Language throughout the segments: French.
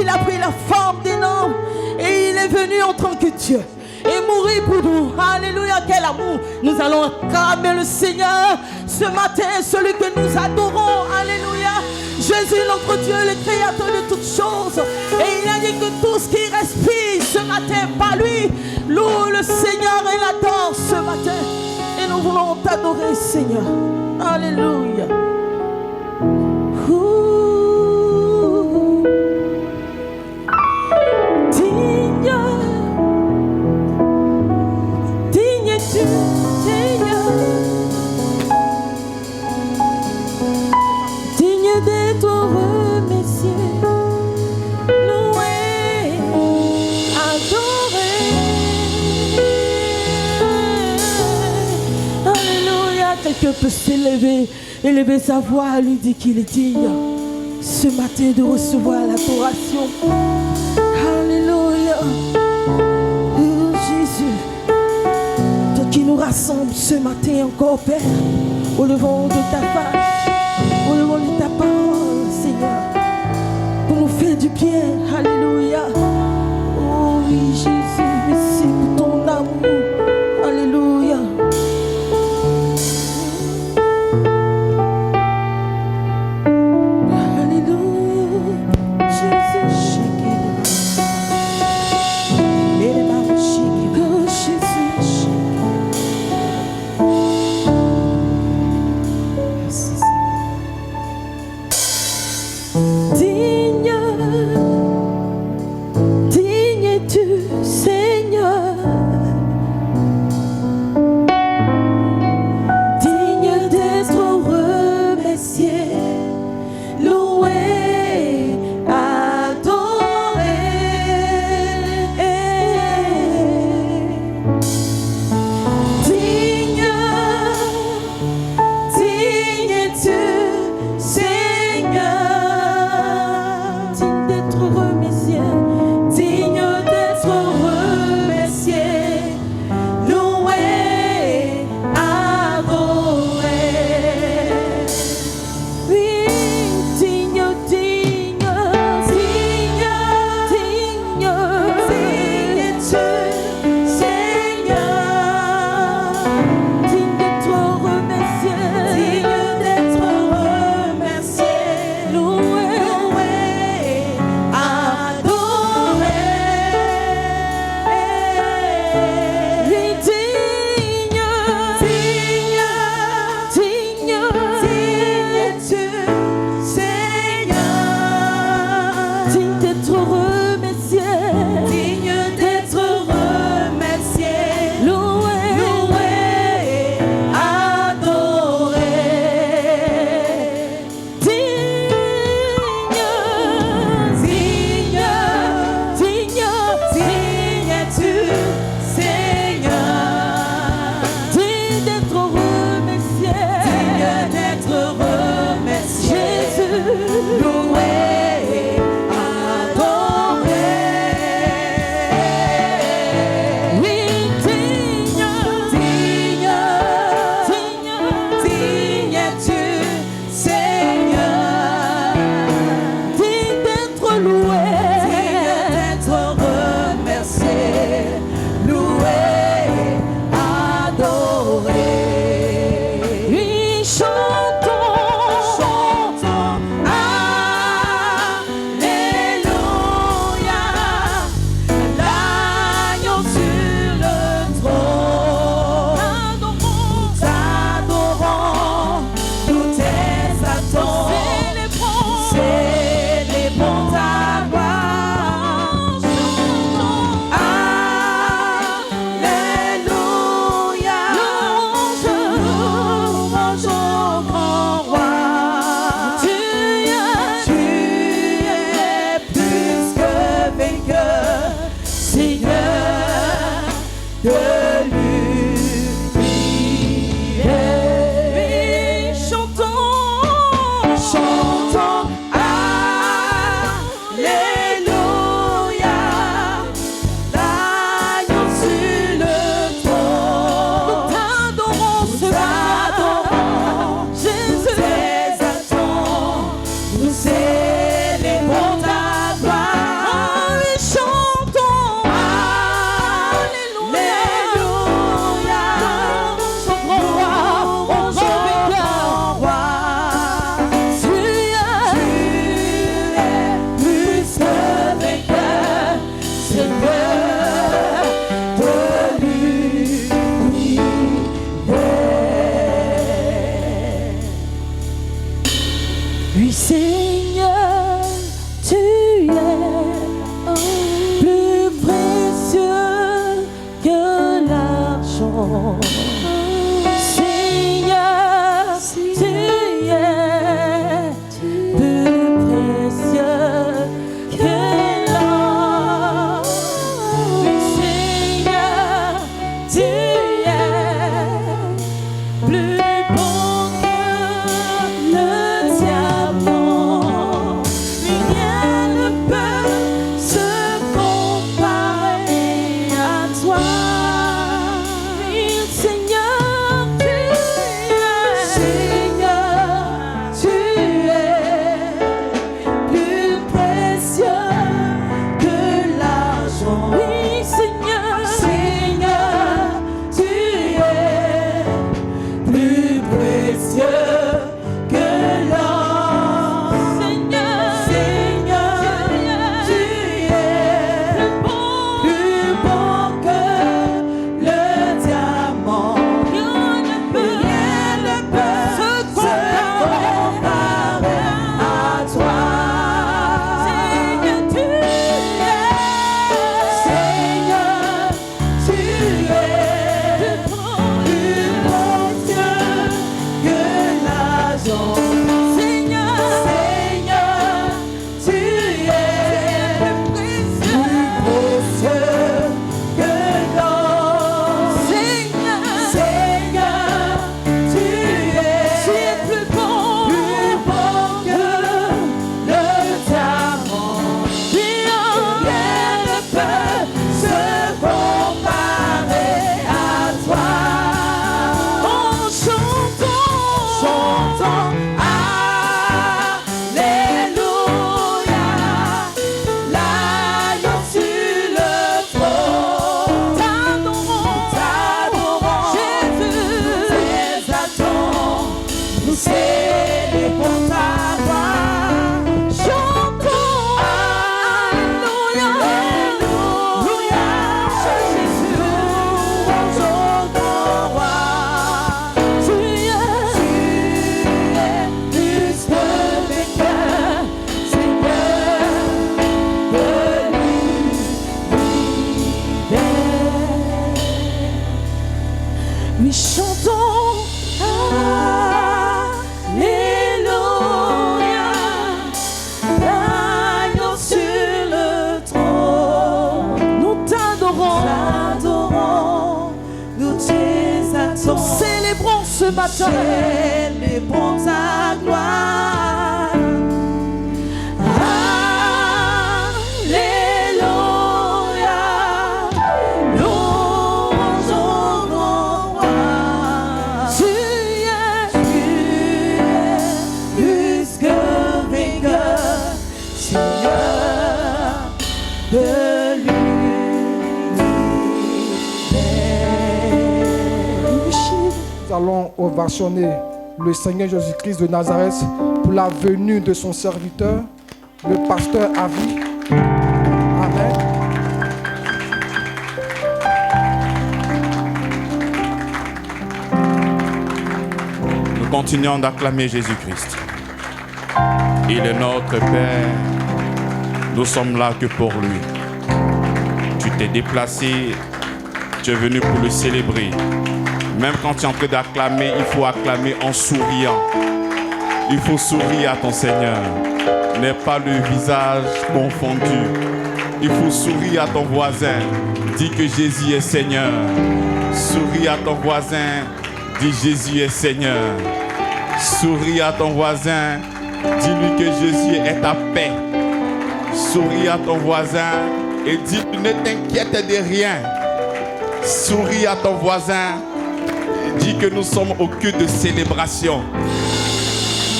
qu'il a pris la forme d'un homme et il est venu en tant que Dieu et mourir pour nous. Alléluia, quel amour. Nous allons acclamer le Seigneur ce matin, celui que nous adorons. Alléluia. Jésus, notre Dieu, le créateur de toutes choses. Et il a dit que tout ce qui respire ce matin, par lui, loue le Seigneur et l'adore ce matin. Et nous voulons t'adorer, Seigneur. Alléluia. Quelqu'un peut s'élever, élever sa voix, lui dire qu'il est digne ce matin de recevoir l'adoration. Alléluia. Oh, Jésus, toi qui nous rassembles ce matin encore, Père, au levant de ta face, au levant de ta parole, Seigneur, pour nous faire du bien. Alléluia. Oh oui, Jésus, merci pour ton amour. Alléluia. Oui, Seigneur, tu es plus précieux que l'argent. Seigneur, tu es plus précieux que l'or. Seigneur, tu es plus beau que le diamant. Rien ne peut se comparer à toi. Oui, Seigneur, tu es plus précieux que l'argent. Oui, Seigneur, tu es plus précieux que l'or. Seigneur, tu es plus beau que le diamant. Rien ne peut se comparer à toi. Seigneur, tu es plus précieux que l'argent. Seigneur, tu es plus précieux que l'or. Seigneur, tu es plus beau que le diamant. Rien ne peut se comparer à toi. Oh, chantons, Alléluia, l'agneau sur le trône. T'adorons, Jésus, nous t'exaltons, nous célébrons ta gloire. Chantons, Alléluia, Jésus, louangeons ton roi. Tu es plus que vainqueur, Seigneur de l'univers. Oui, chantons, Alléluia, l'agneau sur le trône. Nous t'adorons, nous t'exaltons. Nous célébrons ce matin, célébrons ta gloire. Alléluia, louangeons ton roi. Tu es plus que vainqueur, Seigneur de l'univers. Nous allons ovationner le Seigneur Jésus-Christ de Nazareth pour la venue de son serviteur, le pasteur Avi. Amen. Nous continuons d'acclamer Jésus-Christ. Il est notre Père. Nous sommes là que pour lui. Tu t'es déplacé. Tu es venu pour le célébrer. Même quand tu es en train d'acclamer, il faut acclamer en souriant. Il faut sourire à ton Seigneur. N'aie pas le visage confondu. Il faut sourire à ton voisin. Dis que Jésus est Seigneur. Souris à ton voisin. Dis Jésus est Seigneur. Souris à ton voisin. Dis-lui que Jésus est ta paix. Souris à ton voisin et dis ne t'inquiète de rien. Souris à ton voisin. Dis que nous sommes au culte de célébration.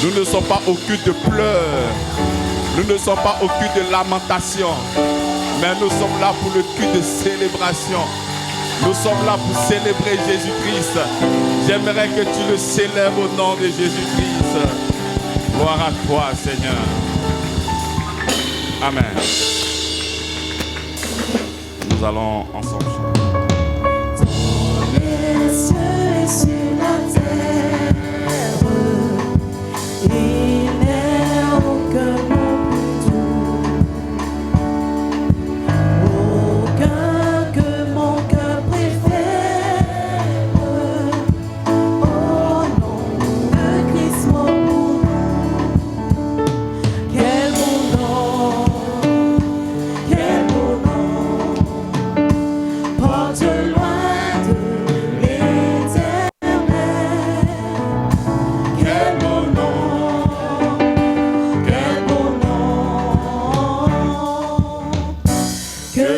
Nous ne sommes pas au culte de pleurs. Nous ne sommes pas au culte de lamentation. Mais nous sommes là pour le culte de célébration. Nous sommes là pour célébrer Jésus-Christ. J'aimerais que tu le célèbres au nom de Jésus-Christ. Gloire à toi, Seigneur. Amen. Nous allons ensemble chanter. Les cieux et sur la terre, il est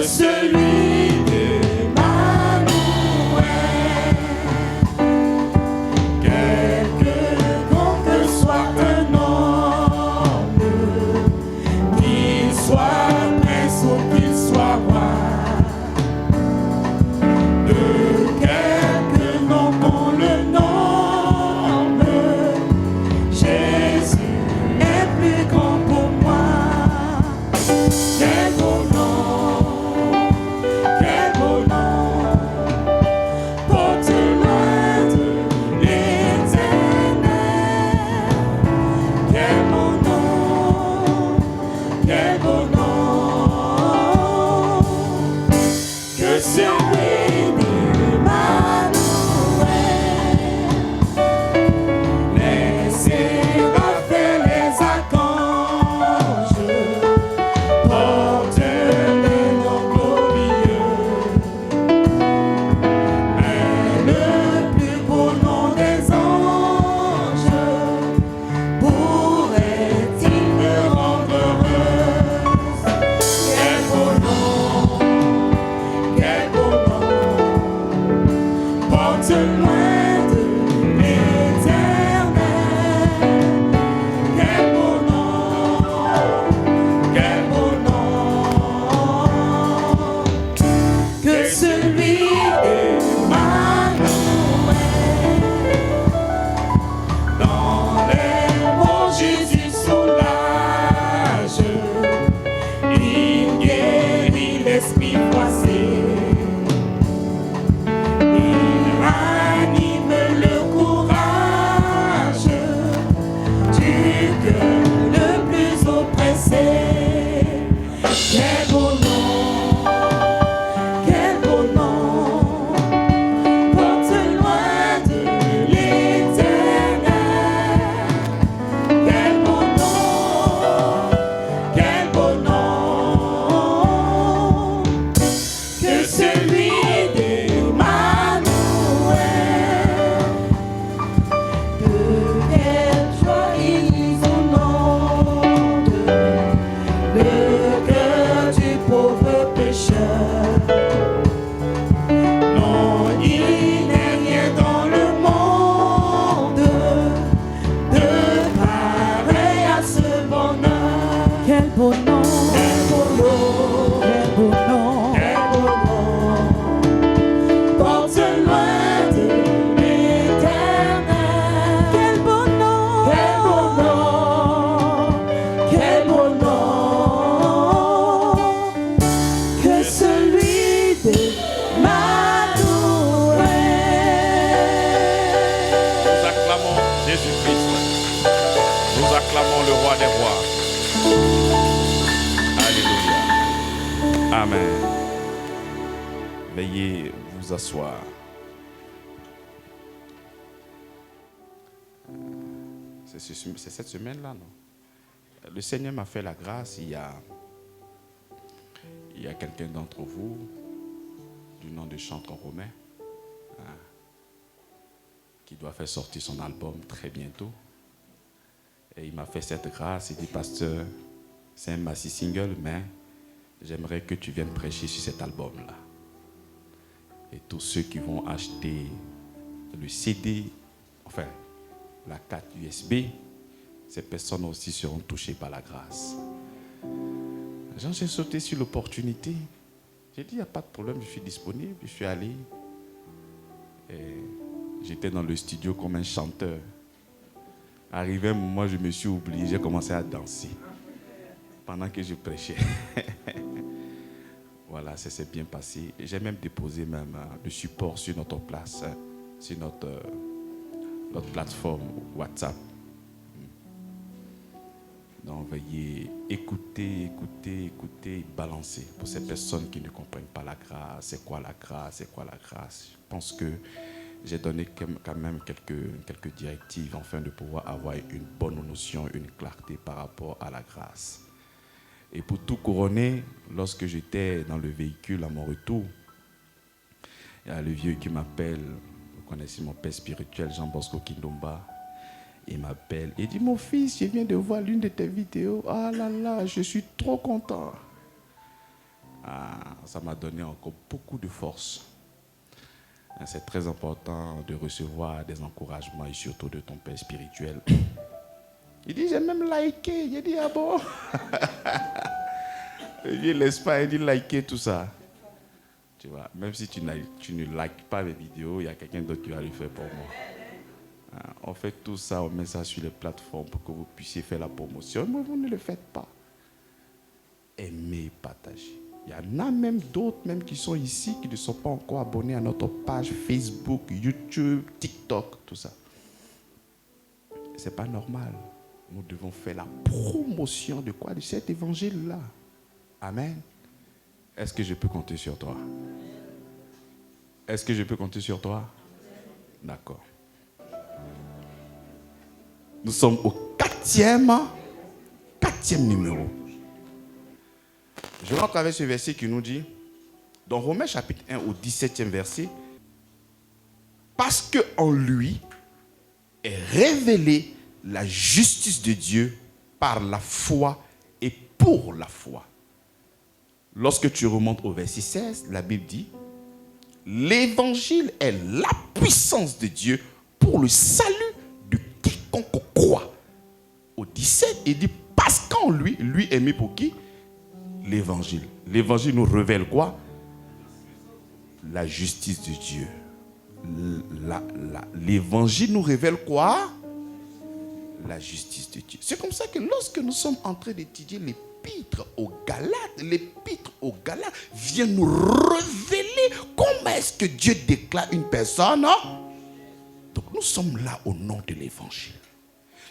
que celui d'Emmanuel, quelconque que soit un homme, qu'il soit prince ou qu'il soit roi, de quelque nom qu'on le nomme, Jésus est plus grand pour moi. Quel beau nom, porte loin de l'éternel. Quel beau nom, que celui d'Emmanuel. Les séraphins et les archanges portent les noms glorieux, mais le plus beau nom des anges pourrait-il me rendre heureuse? Quel beau nom, porte loin de l'éternel. Quel beau nom, que celui d'Emmanuel. Dans les mots Jésus soulage, il guérit l'esprit froissé. Il ranime le courage du cœur le plus oppressé. Quel beau nom, porte loin de l'éternel. Quel beau nom, que celui d'Emmanuel. De quelle joie ils inondent le cœur du pauvre pécheur. Non, il n'est rien dans le monde de pareil à ce bonheur. Quel beau nom, porte loin de l'éternel. Quel beau nom, que celui d'Emmanuel. Nous acclamons Jésus-Christ. Nous acclamons le roi des rois. Alléluia. Amen. Veuillez vous asseoir. C'est cette semaine-là, non? Le Seigneur m'a fait la grâce. Il y a quelqu'un d'entre vous, du nom de Chantre Romain, qui doit faire sortir son album très bientôt. Et il m'a fait cette grâce. Il dit, pasteur, c'est un maxi single, mais j'aimerais que tu viennes prêcher sur cet album-là. Et tous ceux qui vont acheter le CD, enfin, la carte USB, ces personnes aussi seront touchées par la grâce. J'ai sauté sur l'opportunité. J'ai dit, il n'y a pas de problème, je suis disponible. Je suis allé. Et j'étais dans le studio comme un chanteur. Arrivé un moment, je me suis oublié, j'ai commencé à danser pendant que je prêchais. Voilà, ça s'est bien passé. J'ai même déposé le support sur notre place, sur notre plateforme WhatsApp. Donc, veuillez écouter, balancer. Pour ces personnes qui ne comprennent pas la grâce, c'est quoi la grâce? Je pense que j'ai donné quand même quelques directives afin de pouvoir avoir une bonne notion, une clarté par rapport à la grâce. Et pour tout couronner, lorsque j'étais dans le véhicule à mon retour, il y a le vieux qui m'appelle, vous connaissez mon père spirituel, Jean Bosco Kindomba. Il m'appelle et dit, mon fils, je viens de voir l'une de tes vidéos. Ah là là, je suis trop content. Ça m'a donné encore beaucoup de force. C'est très important de recevoir des encouragements et surtout de ton père spirituel. Il dit, j'ai même liké. J'ai dit, ah bon? Il dit, laisse pas, il dit, liker tout ça. Tu vois, même si tu ne likes pas mes vidéos, il y a quelqu'un d'autre qui va le faire pour moi. On fait tout ça, on met ça sur les plateformes pour que vous puissiez faire la promotion, mais vous ne le faites pas. Aimez, partagez. Il y en a même d'autres même qui sont ici, qui ne sont pas encore abonnés à notre page Facebook, YouTube, TikTok, tout ça. C'est pas normal. Nous devons faire la promotion de quoi? De cet évangile-là. Amen. Est-ce que je peux compter sur toi? Est-ce que je peux compter sur toi? D'accord. Nous sommes au quatrième numéro. Je rentre avec ce verset qui nous dit, dans Romains chapitre 1 au 17e verset, parce qu'en lui est révélée la justice de Dieu par la foi et pour la foi. Lorsque tu remontes au verset 16, la Bible dit, l'évangile est la puissance de Dieu pour le salut de quiconque croit. Au 17, il dit, parce qu'en lui est mis pour qui? L'évangile. L'évangile nous révèle quoi? La justice de Dieu. L'évangile nous révèle quoi? La justice de Dieu. C'est comme ça que lorsque nous sommes en train d'étudier l'épître aux Galates vient nous révéler comment est-ce que Dieu déclare une personne. Donc nous sommes là au nom de l'évangile.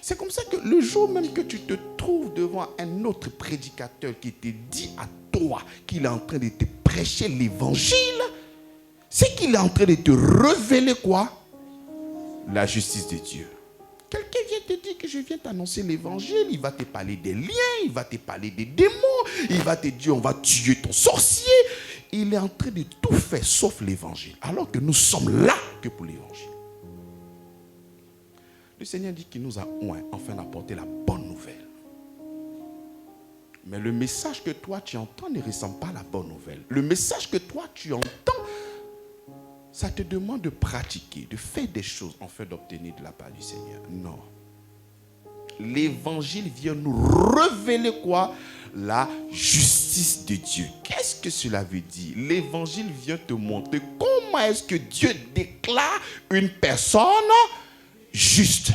C'est comme ça que le jour même que tu te trouves devant un autre prédicateur qui te dit à toi qu'il est en train de te prêcher l'évangile, c'est qu'il est en train de te révéler quoi? La justice de Dieu. Quelqu'un vient te dire que je viens t'annoncer l'évangile, il va te parler des liens, il va te parler des démons, il va te dire on va tuer ton sorcier. Il est en train de tout faire sauf l'évangile, alors que nous sommes là que pour l'évangile. Le Seigneur dit qu'il nous a oint afin d'apporter la bonne nouvelle. Mais le message que toi tu entends ne ressemble pas à la bonne nouvelle. Le message que toi tu entends, ça te demande de pratiquer, de faire des choses afin d'obtenir de la part du Seigneur. Non. L'évangile vient nous révéler quoi? La justice de Dieu. Qu'est-ce que cela veut dire? L'évangile vient te montrer comment est-ce que Dieu déclare une personne juste.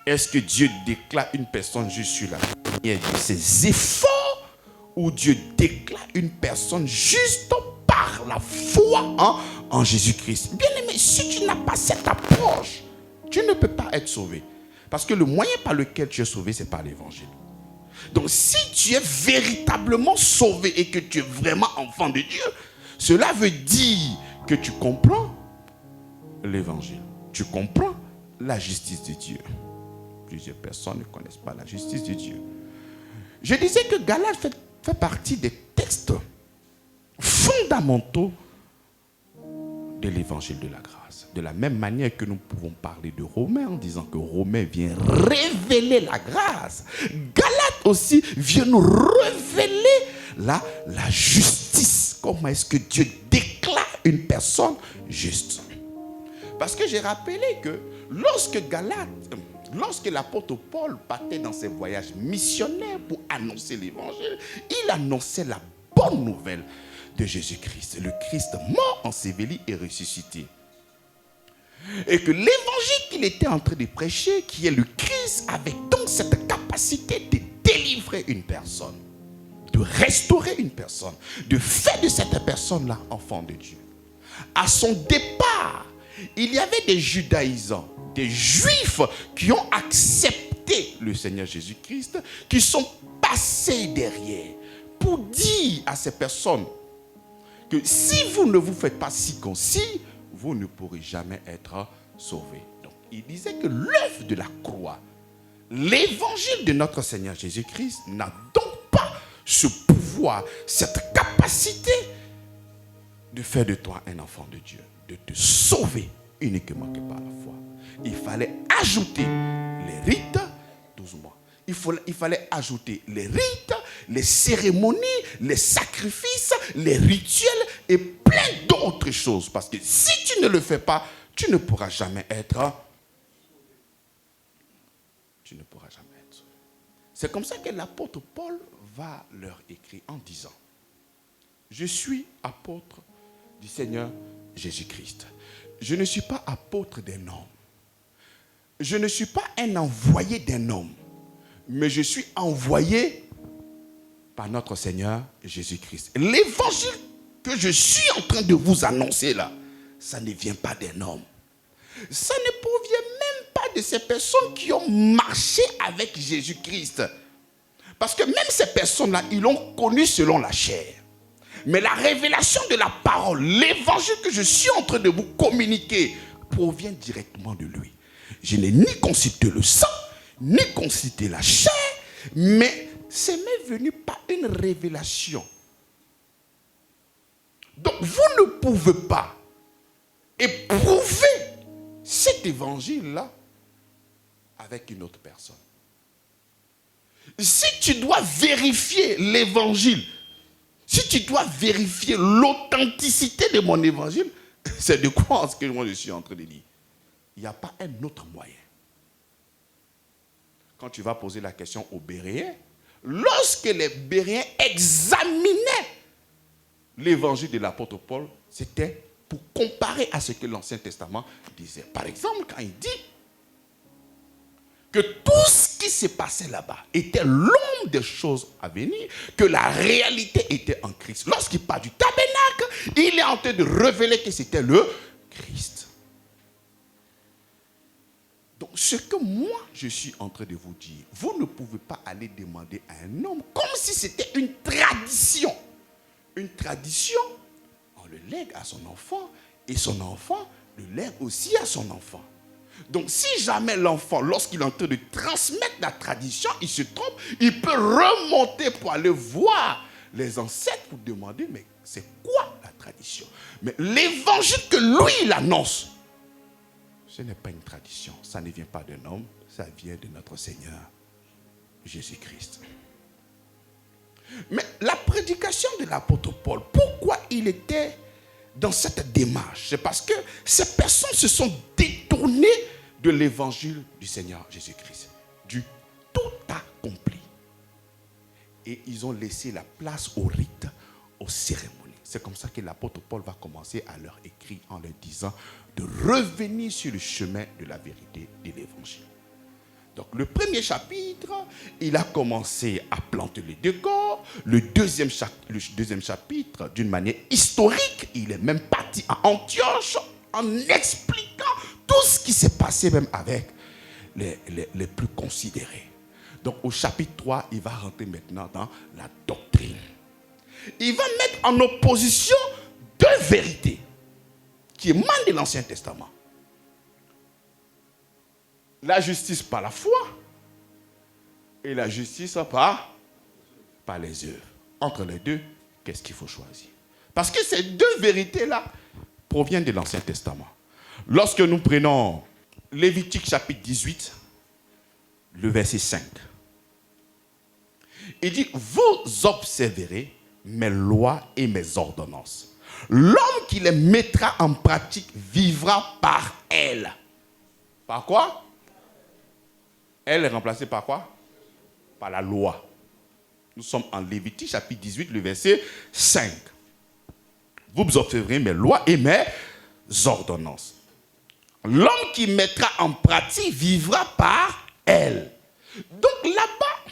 Est-ce que Dieu déclare une personne juste sur la manière de ses efforts, ou Dieu déclare une personne juste par la foi en Jésus-Christ? Bien aimé, si tu n'as pas cette approche, tu ne peux pas être sauvé. Parce que le moyen par lequel tu es sauvé, c'est par l'évangile. Donc si tu es véritablement sauvé et que tu es vraiment enfant de Dieu, cela veut dire que tu comprends l'évangile. Tu comprends la justice de Dieu. Plusieurs personnes ne connaissent pas la justice de Dieu. Je disais que Galates fait partie des textes fondamentaux de l'évangile de la grâce. De la même manière que nous pouvons parler de Romains en disant que Romains vient révéler la grâce, Galates aussi vient nous révéler la justice. Comment est-ce que Dieu déclare une personne juste? Parce que j'ai rappelé que lorsque l'apôtre Paul partait dans ses voyages missionnaires pour annoncer l'évangile, il annonçait la bonne nouvelle de Jésus-Christ. Le Christ mort, enseveli et ressuscité. Et que l'évangile qu'il était en train de prêcher, qui est le Christ, avait donc cette capacité de délivrer une personne, de restaurer une personne, de faire de cette personne-là enfant de Dieu. À son départ, il y avait des judaïsants, des juifs qui ont accepté le Seigneur Jésus-Christ, qui sont passés derrière pour dire à ces personnes que si vous ne vous faites pas circoncis, vous ne pourrez jamais être sauvés. Donc, il disait que l'œuvre de la croix, l'évangile de notre Seigneur Jésus-Christ n'a donc pas ce pouvoir, cette capacité de faire de toi un enfant de Dieu, de te sauver uniquement que par la foi. Il fallait ajouter les rites, 12 mois. Il fallait ajouter les rites, les cérémonies, les sacrifices, les rituels et plein d'autres choses. Parce que si tu ne le fais pas, tu ne pourras jamais être. Tu ne pourras jamais être. C'est comme ça que l'apôtre Paul va leur écrire en disant: je suis apôtre du Seigneur Jésus-Christ. Je ne suis pas apôtre d'un homme. Je ne suis pas un envoyé d'un homme. Mais je suis envoyé par notre Seigneur Jésus-Christ. L'évangile que je suis en train de vous annoncer là, ça ne vient pas d'un homme. Ça ne provient même pas de ces personnes qui ont marché avec Jésus-Christ. Parce que même ces personnes-là, ils l'ont connu selon la chair. Mais la révélation de la parole, l'évangile que je suis en train de vous communiquer, provient directement de lui. Je n'ai ni consulté le sang, ni consulté la chair, mais c'est m'est venu par une révélation. Donc vous ne pouvez pas éprouver cet évangile-là avec une autre personne. Si tu dois vérifier l'évangile, si tu dois vérifier l'authenticité de mon évangile, c'est de quoi ce que moi je suis en train de dire. Il n'y a pas un autre moyen. Quand tu vas poser la question aux Béréens, lorsque les Béréens examinaient l'évangile de l'apôtre Paul, c'était pour comparer à ce que l'Ancien Testament disait. Par exemple, quand il dit que tout ce qui s'est passé là-bas était l'ombre des choses à venir, que la réalité était en Christ. Lorsqu'il parle du tabernacle, il est en train de révéler que c'était le Christ. Donc, ce que moi, je suis en train de vous dire, vous ne pouvez pas aller demander à un homme comme si c'était une tradition. Une tradition, on le lègue à son enfant et son enfant le lègue aussi à son enfant. Donc, si jamais l'enfant, lorsqu'il est en train de transmettre la tradition, il se trompe, il peut remonter pour aller voir les ancêtres pour demander, mais c'est quoi la tradition? Mais l'évangile que lui, il annonce, ce n'est pas une tradition, ça ne vient pas d'un homme, ça vient de notre Seigneur Jésus-Christ. Mais la prédication de l'apôtre Paul, pourquoi il était dans cette démarche? C'est parce que ces personnes se sont détournées de l'évangile du Seigneur Jésus-Christ, du tout accompli. Et ils ont laissé la place aux rites, aux cérémonies. C'est comme ça que l'apôtre Paul va commencer à leur écrire en leur disant de revenir sur le chemin de la vérité de l'évangile. Donc le premier chapitre, il a commencé à planter le décor. Le deuxième chapitre, d'une manière historique, il est même parti à Antioche en expliquant tout ce qui s'est passé même avec les plus considérés. Donc au chapitre 3, il va rentrer maintenant dans la doctrine. Il va mettre en opposition deux vérités qui émanent de l'Ancien Testament. La justice par la foi et la justice par les œuvres. Entre les deux, qu'est-ce qu'il faut choisir? Parce que ces deux vérités-là proviennent de l'Ancien Testament. Lorsque nous prenons Lévitique chapitre 18, le verset 5, il dit, vous observerez mes lois et mes ordonnances. L'homme qui les mettra en pratique vivra par elles. Par quoi? Elle est remplacée par quoi? Par la loi. Nous sommes en Lévitique chapitre 18, le verset 5. Vous observerez mes lois et mes ordonnances. L'homme qui mettra en pratique vivra par elles. Donc là-bas,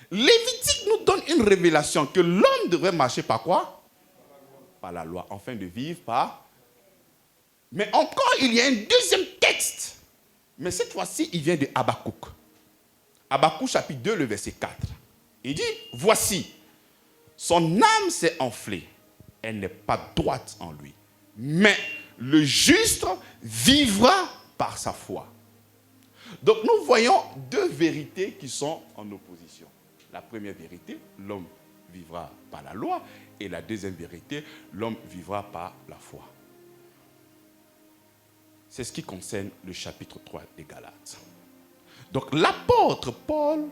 Lévitique nous donne une révélation que l'homme devrait marcher par quoi? Par la loi, afin de vivre par... Mais encore, il y a un deuxième texte. Mais cette fois-ci, il vient de Habakkuk. Habakkuk chapitre 2, le verset 4. Il dit, voici, son âme s'est enflée. Elle n'est pas droite en lui. Mais le juste vivra par sa foi. Donc nous voyons deux vérités qui sont en opposition. La première vérité, l'homme vivra par la loi. Et la deuxième vérité, l'homme vivra par la foi. C'est ce qui concerne le chapitre 3 des Galates. Donc l'apôtre Paul,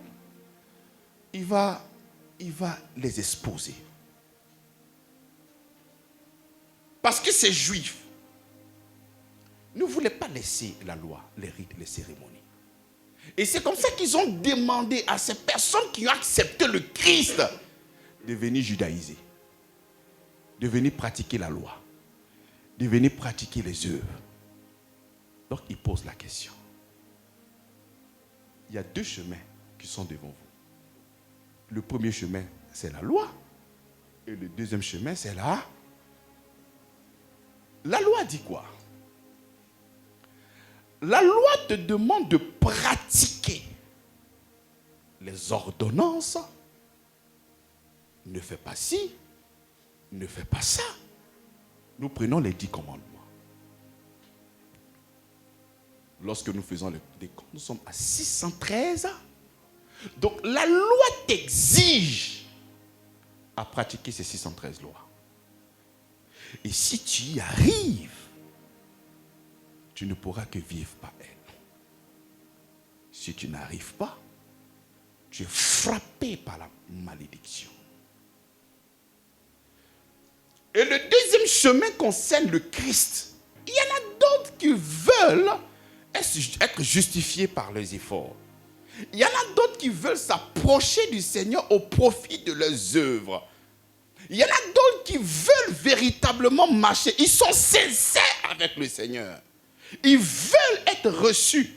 il va il va les exposer. Parce que ces Juifs ne voulaient pas laisser la loi, les rites, les cérémonies. Et c'est comme ça qu'ils ont demandé à ces personnes qui ont accepté le Christ de venir judaïser, de venir pratiquer la loi, de venir pratiquer les œuvres. Donc ils posent la question. Il y a deux chemins qui sont devant vous. Le premier chemin, c'est la loi. Et le deuxième chemin, c'est la loi dit quoi? La loi te demande de pratiquer les ordonnances. Ne fais pas ci, ne fais pas ça. Nous prenons les 10 commandements. Lorsque nous faisons les décomptes, nous sommes à 613. Donc la loi t'exige à pratiquer ces 613 lois. Et si tu y arrives, tu ne pourras que vivre par elle. Si tu n'arrives pas, tu es frappé par la malédiction. Et le deuxième chemin concerne le Christ. Il y en a d'autres qui veulent être justifiés par leurs efforts. Il y en a d'autres qui veulent s'approcher du Seigneur au profit de leurs œuvres. Il y en a d'autres qui veulent véritablement marcher. Ils sont sincères avec le Seigneur. Ils veulent être reçus.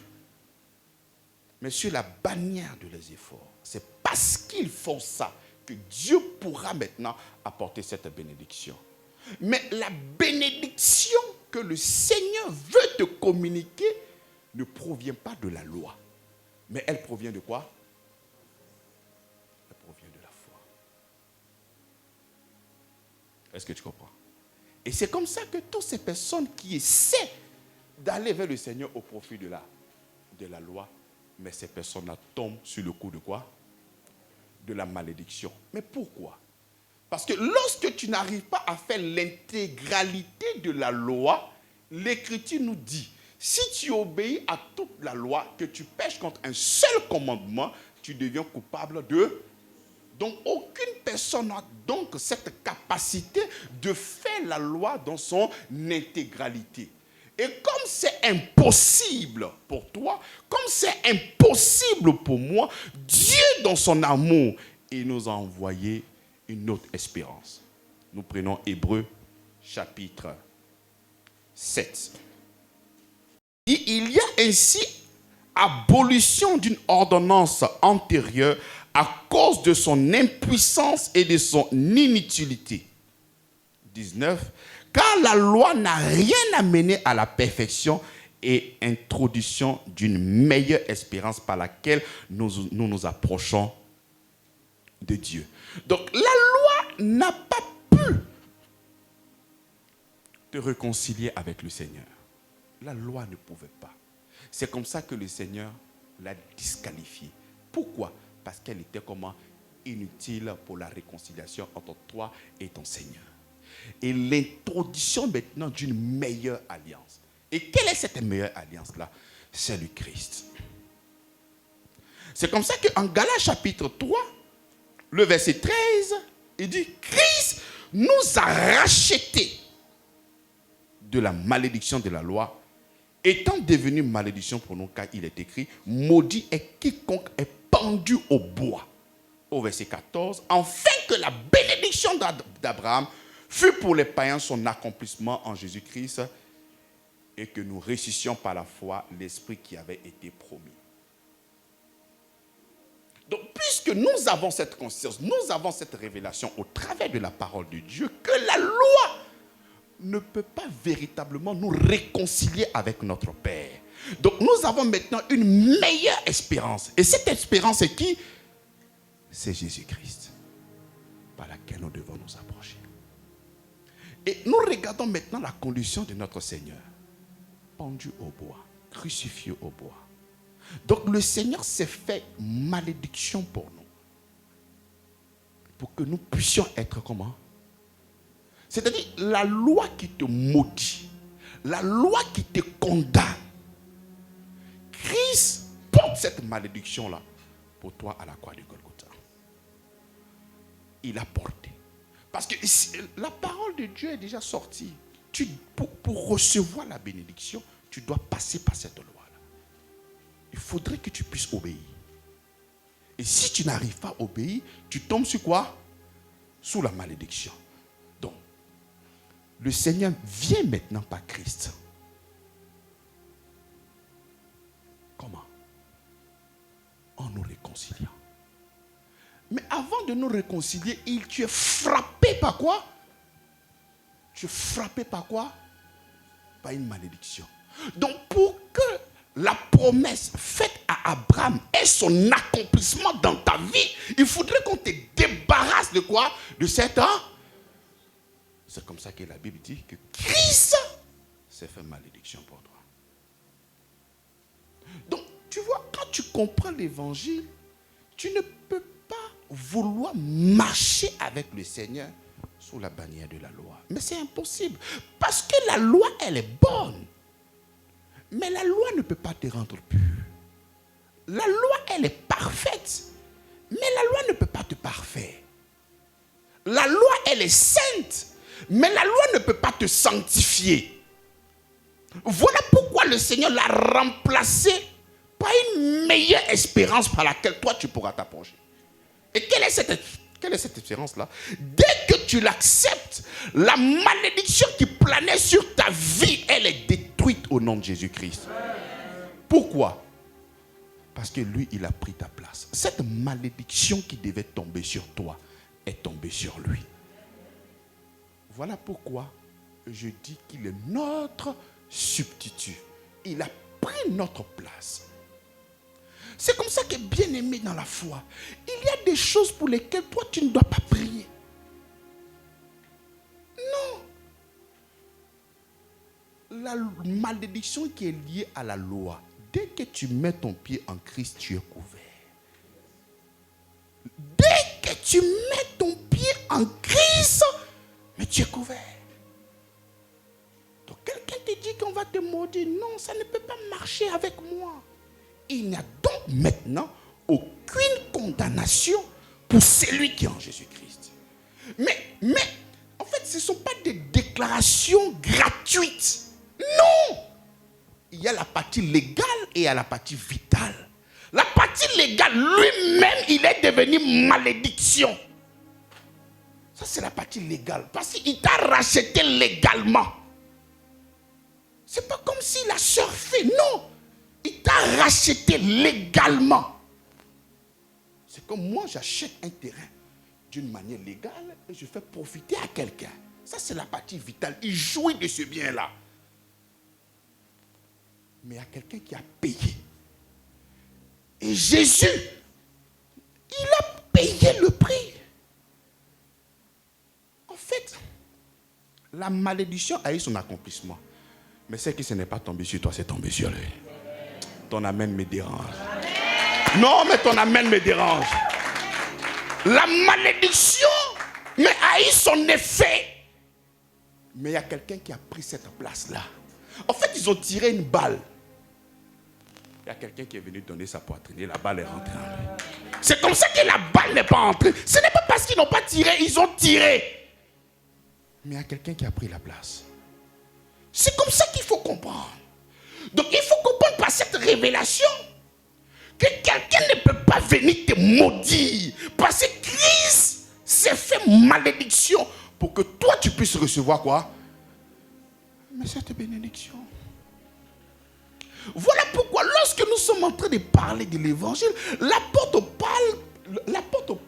Mais sur la bannière de leurs efforts, c'est parce qu'ils font ça que Dieu pourra maintenant apporter cette bénédiction. Mais la bénédiction que le Seigneur veut te communiquer ne provient pas de la loi. Mais elle provient de quoi? Elle provient de la foi. Est-ce que tu comprends? Et c'est comme ça que toutes ces personnes qui essaient d'aller vers le Seigneur au profit de la loi, mais ces personnes-là tombent sur le coup de quoi? De la malédiction. Mais pourquoi? Parce que lorsque tu n'arrives pas à faire l'intégralité de la loi, l'Écriture nous dit, si tu obéis à toute la loi, que tu pèches contre un seul commandement, tu deviens coupable de... Donc, aucune personne n'a donc cette capacité de faire la loi dans son intégralité. Et comme c'est impossible pour toi, comme c'est impossible pour moi, Dieu, dans son amour, il nous a envoyé une autre espérance. Nous prenons Hébreux, chapitre 7. Il y a ainsi abolition d'une ordonnance antérieure à cause de son impuissance et de son inutilité. 19. Car la loi n'a rien amené à la perfection et introduction d'une meilleure espérance par laquelle nous approchons de Dieu. Donc la loi n'a pas pu te réconcilier avec le Seigneur. La loi ne pouvait pas. C'est comme ça que le Seigneur l'a disqualifiée. Pourquoi? Parce qu'elle était comment? Inutile pour la réconciliation entre toi et ton Seigneur. Et l'introduction maintenant d'une meilleure alliance. Et quelle est cette meilleure alliance-là? C'est le Christ. C'est comme ça qu'en Galates chapitre 3, le verset 13, il dit, Christ nous a rachetés de la malédiction de la loi, étant devenu malédiction pour nous, car il est écrit, maudit est quiconque est pendu au bois. Au verset 14, afin que la bénédiction d'Abraham fut pour les païens son accomplissement en Jésus-Christ et que nous ressuscitions par la foi l'esprit qui avait été promis. Donc, puisque nous avons cette conscience, nous avons cette révélation au travers de la parole de Dieu, que la loi ne peut pas véritablement nous réconcilier avec notre Père. Donc, nous avons maintenant une meilleure espérance. Et cette espérance, c'est qui? C'est Jésus-Christ, par laquelle nous devons nous approcher. Et nous regardons maintenant la condition de notre Seigneur. Pendu au bois, crucifié au bois. Donc le Seigneur s'est fait malédiction pour nous. Pour que nous puissions être comment? C'est-à-dire la loi qui te maudit, la loi qui te condamne. Christ porte cette malédiction-là pour toi à la croix de Golgotha. il a porté. Parce que la parole de Dieu est déjà sortie. Pour recevoir la bénédiction, tu dois passer par cette loi-là. Il faudrait que tu puisses obéir. Et si tu n'arrives pas à obéir, tu tombes sur quoi? Sous la malédiction. Donc, le Seigneur vient maintenant par Christ. Comment? En nous réconciliant. Mais avant de nous réconcilier, tu es frappé par quoi? Tu es frappé par quoi? Par une malédiction. Donc pour que la promesse faite à Abraham ait son accomplissement dans ta vie, il faudrait qu'on te débarrasse de quoi? De cet an. C'est comme ça que la Bible dit que Christ s'est fait malédiction pour toi. Donc tu vois, quand tu comprends l'évangile, tu ne peux pas vouloir marcher avec le Seigneur sous la bannière de la loi. Mais c'est impossible. Parce que la loi, elle est bonne. Mais la loi ne peut pas te rendre pur. La loi, elle est parfaite. Mais la loi ne peut pas te parfaire. La loi, elle est sainte. Mais la loi ne peut pas te sanctifier. Voilà pourquoi le Seigneur l'a remplacé par une meilleure espérance par laquelle toi, tu pourras t'approcher. Et quelle est cette espérance-là? Dès que tu l'acceptes, la malédiction qui planait sur ta vie, elle est détruite au nom de Jésus-Christ. Pourquoi? Parce que lui, il a pris ta place. Cette malédiction qui devait tomber sur toi est tombée sur lui. Voilà pourquoi je dis qu'il est notre substitut. Il a pris notre place. C'est comme ça que, bien aimé dans la foi, il y a des choses pour lesquelles toi, tu ne dois pas prier. Non. La malédiction qui est liée à la loi, dès que tu mets ton pied en Christ, tu es couvert. Dès que tu mets ton pied en Christ, mais tu es couvert. Donc quelqu'un te dit qu'on va te maudire. Non, ça ne peut pas marcher avec moi. Il n'y a donc maintenant aucune condamnation pour celui qui est en Jésus-Christ. Mais en fait, ce ne sont pas des déclarations gratuites. Non! Il y a la partie légale et il y a la partie vitale. La partie légale, lui-même, il est devenu malédiction. Ça, c'est la partie légale. Parce qu'il t'a racheté légalement. C'est pas comme s'il a surfé. Non! Il t'a racheté légalement. C'est comme moi, j'achète un terrain d'une manière légale et je fais profiter à quelqu'un. Ça, c'est la partie vitale. Il jouit de ce bien-là. Mais il y a quelqu'un qui a payé. Et Jésus, il a payé le prix. En fait, la malédiction a eu son accomplissement. Mais c'est que ce n'est pas tombé sur toi, c'est tombé sur lui. Ton amen me dérange. Non, mais ton amen me dérange. La malédiction a eu son effet. Mais il y a quelqu'un qui a pris cette place-là. En fait, ils ont tiré une balle. Il y a quelqu'un qui est venu donner sa poitrine et la balle est rentrée en lui. C'est comme ça que la balle n'est pas entrée. Ce n'est pas parce qu'ils n'ont pas tiré, ils ont tiré. Mais il y a quelqu'un qui a pris la place. C'est comme ça qu'il faut comprendre. Donc il faut comprendre par cette révélation que quelqu'un ne peut pas venir te maudire. Parce que Christ s'est fait malédiction pour que toi tu puisses recevoir quoi? Mais cette bénédiction. Voilà pourquoi lorsque nous sommes en train de parler de l'évangile, l'apôtre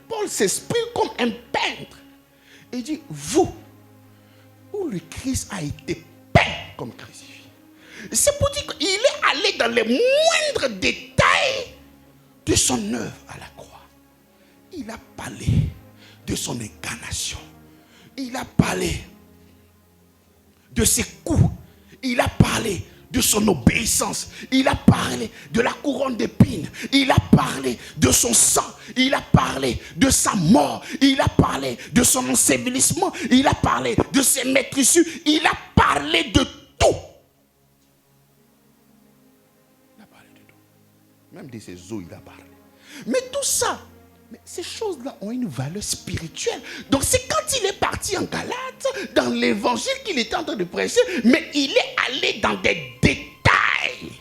Paul s'exprime comme un peintre. Il dit, vous, où le Christ a été peint comme crucifié. C'est pour dire qu'il est allé dans les moindres détails de son œuvre à la croix. Il a parlé de son incarnation. Il a parlé de ses coups. Il a parlé de son obéissance. Il a parlé de la couronne d'épines. Il a parlé de son sang. Il a parlé de sa mort. Il a parlé de son ensevelissement. Il a parlé de ses maîtrisses. Il a parlé de tout. Il a parlé de tout. Même de ses os, il a parlé. Mais tout ça, Mais ces choses-là ont une valeur spirituelle. Donc c'est quand il est parti en Galate, dans l'évangile qu'il était en train de prêcher, mais il est allé dans des détails.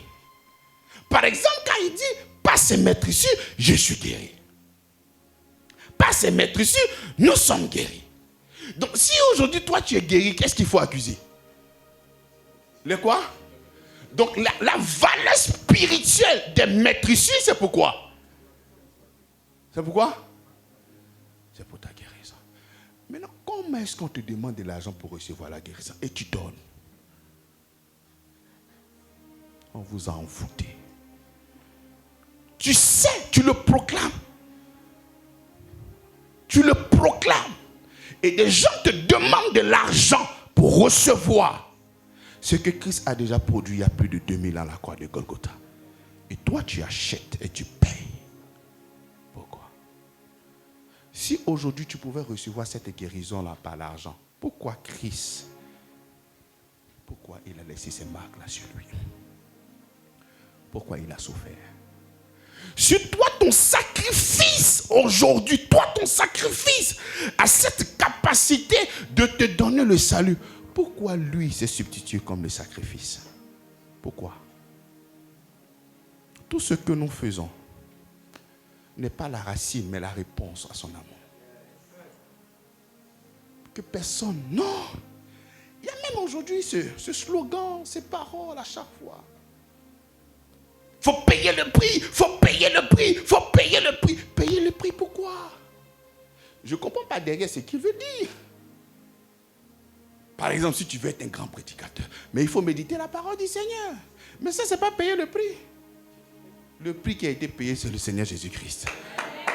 Par exemple, quand il dit, par ses maîtrisses, je suis guéri. Par ses maîtrisses, nous sommes guéris. Donc si aujourd'hui toi tu es guéri, qu'est-ce qu'il faut accuser? Le quoi? Donc la valeur spirituelle des maîtrisses, c'est pourquoi? C'est pourquoi? C'est pour ta guérison. Maintenant, comment est-ce qu'on te demande de l'argent pour recevoir la guérison et tu donnes? On vous a envoûté. Tu sais, tu le proclames. Tu le proclames. Et des gens te demandent de l'argent pour recevoir ce que Christ a déjà produit il y a plus de 2000 ans à la croix de Golgotha. Et toi, tu achètes et tu payes. Pourquoi? Si aujourd'hui tu pouvais recevoir cette guérison-là par l'argent, pourquoi Christ, pourquoi il a laissé ses marques-là sur lui? Pourquoi il a souffert? Si toi, ton sacrifice aujourd'hui, ton sacrifice a cette capacité de te donner le salut, pourquoi lui s'est substitué comme le sacrifice? Pourquoi? Tout ce que nous faisons n'est pas la racine, mais la réponse à son amour. Que personne, non. Il y a même aujourd'hui ce slogan, ces paroles à chaque fois. Il faut payer le prix, il faut payer le prix, il faut payer le prix. Payer le prix, pourquoi? Je ne comprends pas derrière ce qu'il veut dire. Par exemple, si tu veux être un grand prédicateur, mais il faut méditer la parole du Seigneur. Mais ça, ce n'est pas payer le prix. Le prix qui a été payé, c'est le Seigneur Jésus-Christ.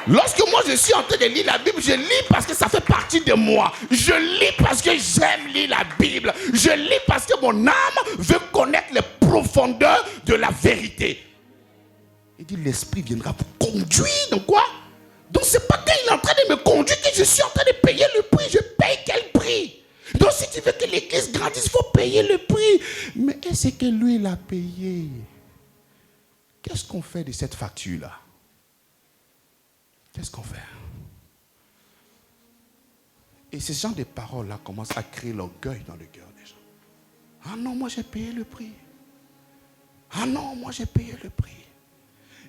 Lorsque moi je suis en train de lire la Bible, je lis parce que ça fait partie de moi. Je lis parce que j'aime lire la Bible. Je lis parce que mon âme veut connaître les profondeurs de la vérité. Il dit, l'Esprit viendra vous conduire dans quoi? Donc c'est pas qu'il est en train de me conduire que je suis en train de payer le prix. Je paye quel prix? Donc si tu veux que l'église grandisse, il faut payer le prix. Mais est-ce que lui, il a payé? Qu'est-ce qu'on fait de cette facture-là? Qu'est-ce qu'on fait? Et ce genre de paroles-là commencent à créer l'orgueil dans le cœur des gens. Ah non, moi j'ai payé le prix. Ah non, moi j'ai payé le prix.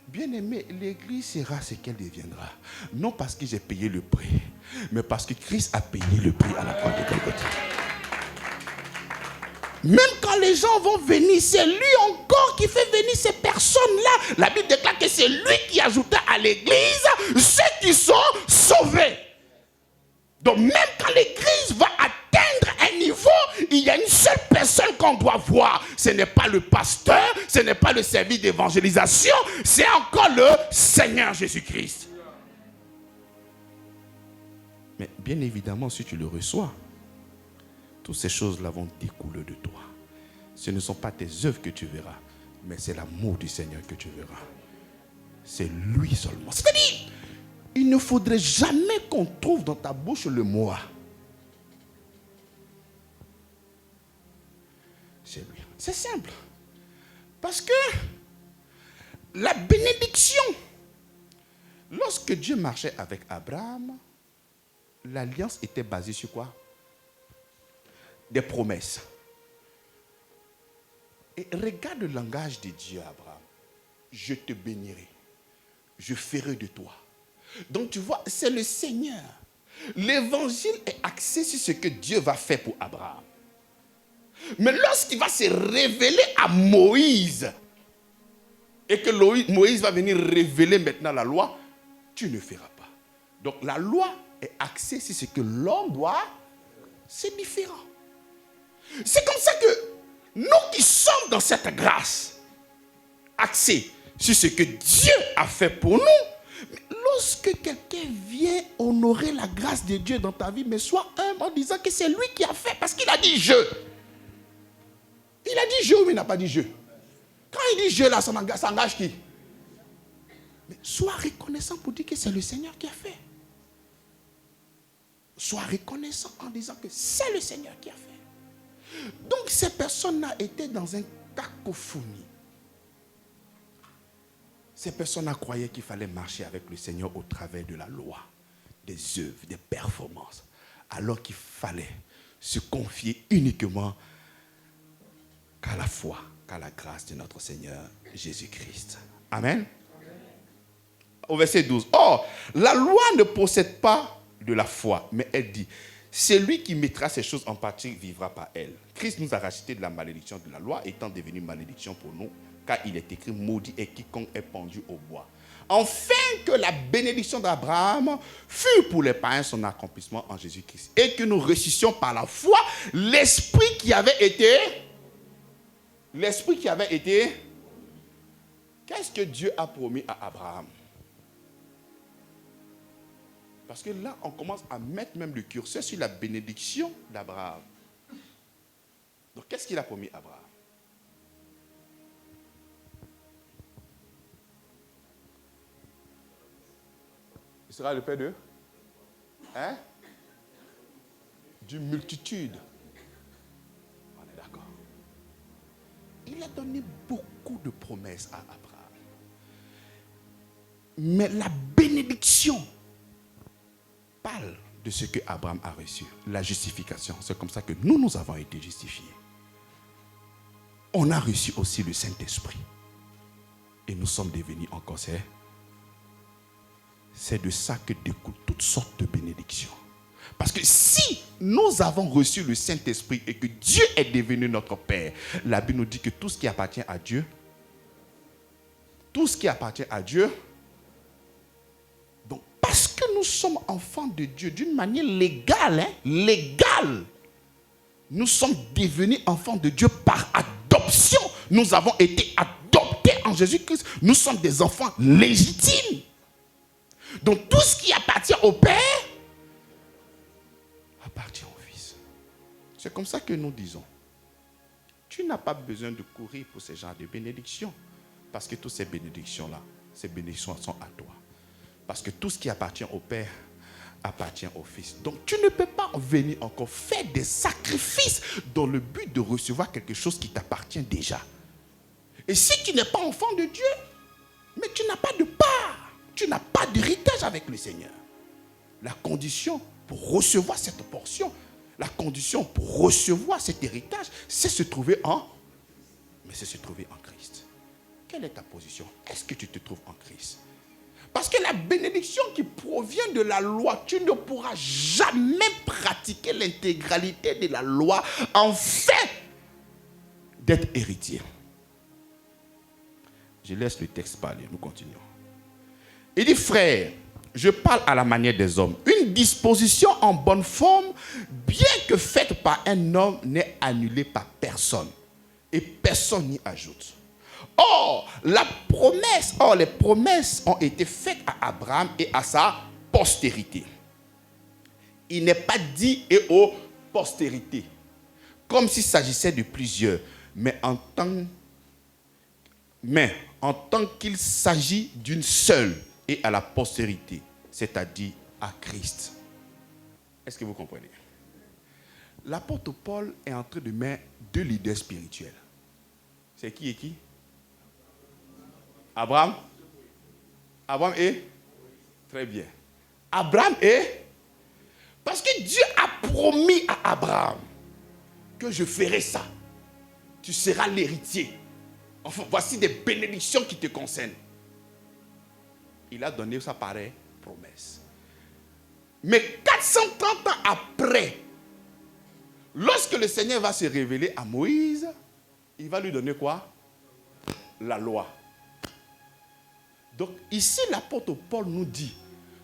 Bien-aimé, l'église sera ce qu'elle deviendra. Non parce que j'ai payé le prix, mais parce que Christ a payé le prix à la croix de Golgotha. Même quand les gens vont venir, c'est lui encore qui fait venir ces personnes-là. La Bible déclare que c'est lui qui ajouta à l'église ceux qui sont sauvés. Donc même quand l'église va atteindre un niveau, il y a une seule personne qu'on doit voir. Ce n'est pas le pasteur, ce n'est pas le service d'évangélisation, c'est encore le Seigneur Jésus-Christ. Mais bien évidemment, si tu le reçois, toutes ces choses-là vont découler de toi. Ce ne sont pas tes œuvres que tu verras, mais c'est l'amour du Seigneur que tu verras. C'est lui seulement. C'est-à-dire, il ne faudrait jamais qu'on trouve dans ta bouche le moi. C'est lui. C'est simple. Parce que la bénédiction, lorsque Dieu marchait avec Abraham, l'alliance était basée sur quoi? Des promesses. Et regarde le langage de Dieu à Abraham. Je te bénirai. Je ferai de toi. Donc tu vois, c'est le Seigneur. L'évangile est axé sur ce que Dieu va faire pour Abraham. Mais lorsqu'il va se révéler à Moïse, et que Moïse va venir révéler maintenant la loi, tu ne feras pas. Donc la loi est axée sur ce que l'homme doit. C'est différent. C'est comme ça que nous qui sommes dans cette grâce, axée sur ce que Dieu a fait pour nous, mais lorsque quelqu'un vient honorer la grâce de Dieu dans ta vie, mais sois humble en disant que c'est lui qui a fait, parce qu'il a dit je. Il a dit je, mais il n'a pas dit je. Quand il dit je, là, ça engage qui? Mais sois reconnaissant pour dire que c'est le Seigneur qui a fait. Sois reconnaissant en disant que c'est le Seigneur qui a fait. Donc ces personnes-là étaient dans une cacophonie. Ces personnes croyaient qu'il fallait marcher avec le Seigneur au travers de la loi, des œuvres, des performances, alors qu'il fallait se confier uniquement qu'à la foi, qu'à la grâce de notre Seigneur Jésus-Christ. Amen. Au verset 12. Or, la loi ne possède pas de la foi, mais elle dit, celui qui mettra ces choses en pratique vivra par elle. Christ nous a racheté de la malédiction de la loi, étant devenu malédiction pour nous, car il est écrit, maudit est quiconque est pendu au bois. Afin que la bénédiction d'Abraham fût pour les païens son accomplissement en Jésus-Christ. Et que nous ressuscions par la foi l'esprit qui avait été... Qu'est-ce que Dieu a promis à Abraham? Parce que là, on commence à mettre même le curseur sur la bénédiction d'Abraham. Donc, qu'est-ce qu'il a promis à Abraham? Il sera le père de? D'une multitude. On est d'accord. Il a donné beaucoup de promesses à Abraham. Mais la bénédiction parle de ce que Abraham a reçu, la justification. C'est comme ça que nous avons été justifiés. On a reçu aussi le Saint-Esprit. Et nous sommes devenus encore c'est de ça que découlent toutes sortes de bénédictions. Parce que si nous avons reçu le Saint-Esprit et que Dieu est devenu notre Père, la Bible nous dit que tout ce qui appartient à Dieu, donc parce que nous sommes enfants de Dieu d'une manière légale, nous sommes devenus enfants de Dieu par adoption. Nous avons été adoptés en Jésus-Christ. Nous sommes des enfants légitimes. Donc tout ce qui appartient au Père appartient au Fils. C'est comme ça que nous disons. Tu n'as pas besoin de courir pour ce genre de bénédictions. Parce que toutes ces bénédictions-là, ces bénédictions sont à toi. Parce que tout ce qui appartient au Père appartient au Fils. Donc tu ne peux pas venir encore faire des sacrifices dans le but de recevoir quelque chose qui t'appartient déjà. Et si tu n'es pas enfant de Dieu, mais tu n'as pas de part. Tu n'as pas d'héritage avec le Seigneur. La condition pour recevoir cette portion, la condition pour recevoir cet héritage, c'est se trouver en Christ. Quelle est ta position? Est-ce que tu te trouves en Christ? Parce que la bénédiction qui provient de la loi, tu ne pourras jamais pratiquer l'intégralité de la loi en fait d'être héritier. Je laisse le texte parler, nous continuons. Il dit, frère, je parle à la manière des hommes. Une disposition en bonne forme, bien que faite par un homme, n'est annulée par personne. Et personne n'y ajoute. Or, les promesses ont été faites à Abraham et à sa postérité. Il n'est pas dit et aux postérités, comme s'il s'agissait de plusieurs, mais en tant qu'il s'agit d'une seule, et à la postérité, c'est-à-dire à Christ. Est-ce que vous comprenez? L'apôtre Paul est en train de mettre deux leaders spirituels. C'est qui et qui? Abraham? Abraham est? Très bien. Abraham est? Parce que Dieu a promis à Abraham que je ferai ça. Tu seras l'héritier. Enfin, voici des bénédictions qui te concernent. Il a donné sa pareille promesse. Mais 430 ans après, lorsque le Seigneur va se révéler à Moïse, il va lui donner quoi? La loi. Donc ici, l'apôtre Paul nous dit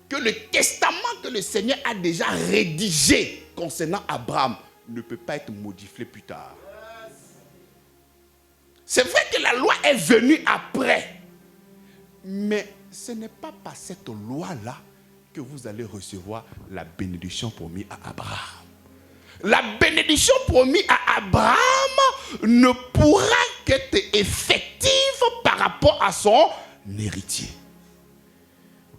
que le testament que le Seigneur a déjà rédigé concernant Abraham ne peut pas être modifié plus tard. C'est vrai que la loi est venue après, mais ce n'est pas par cette loi-là que vous allez recevoir la bénédiction promise à Abraham. La bénédiction promise à Abraham ne pourra qu'être effective par rapport à son héritier.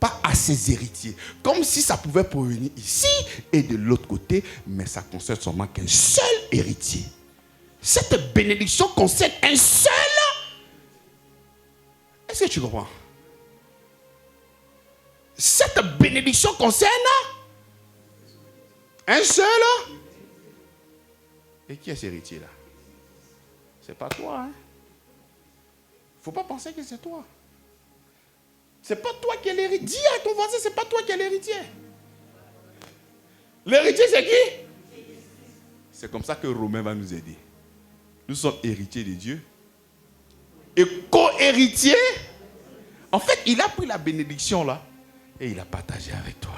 Pas à ses héritiers. Comme si ça pouvait provenir ici et de l'autre côté, mais ça concerne seulement qu'un seul héritier. Cette bénédiction concerne un seul. Est-ce que tu comprends? cette bénédiction concerne un seul. Et qui est cet héritier là? C'est pas toi. Hein? Faut pas penser que c'est toi. C'est pas toi qui es l'héritier. Dis à ton voisin, c'est pas toi qui es l'héritier. L'héritier c'est qui? C'est comme ça que Romain va nous aider. Nous sommes héritiers de Dieu. Et co-héritiers. En fait, il a pris la bénédiction là et il a partagé avec toi.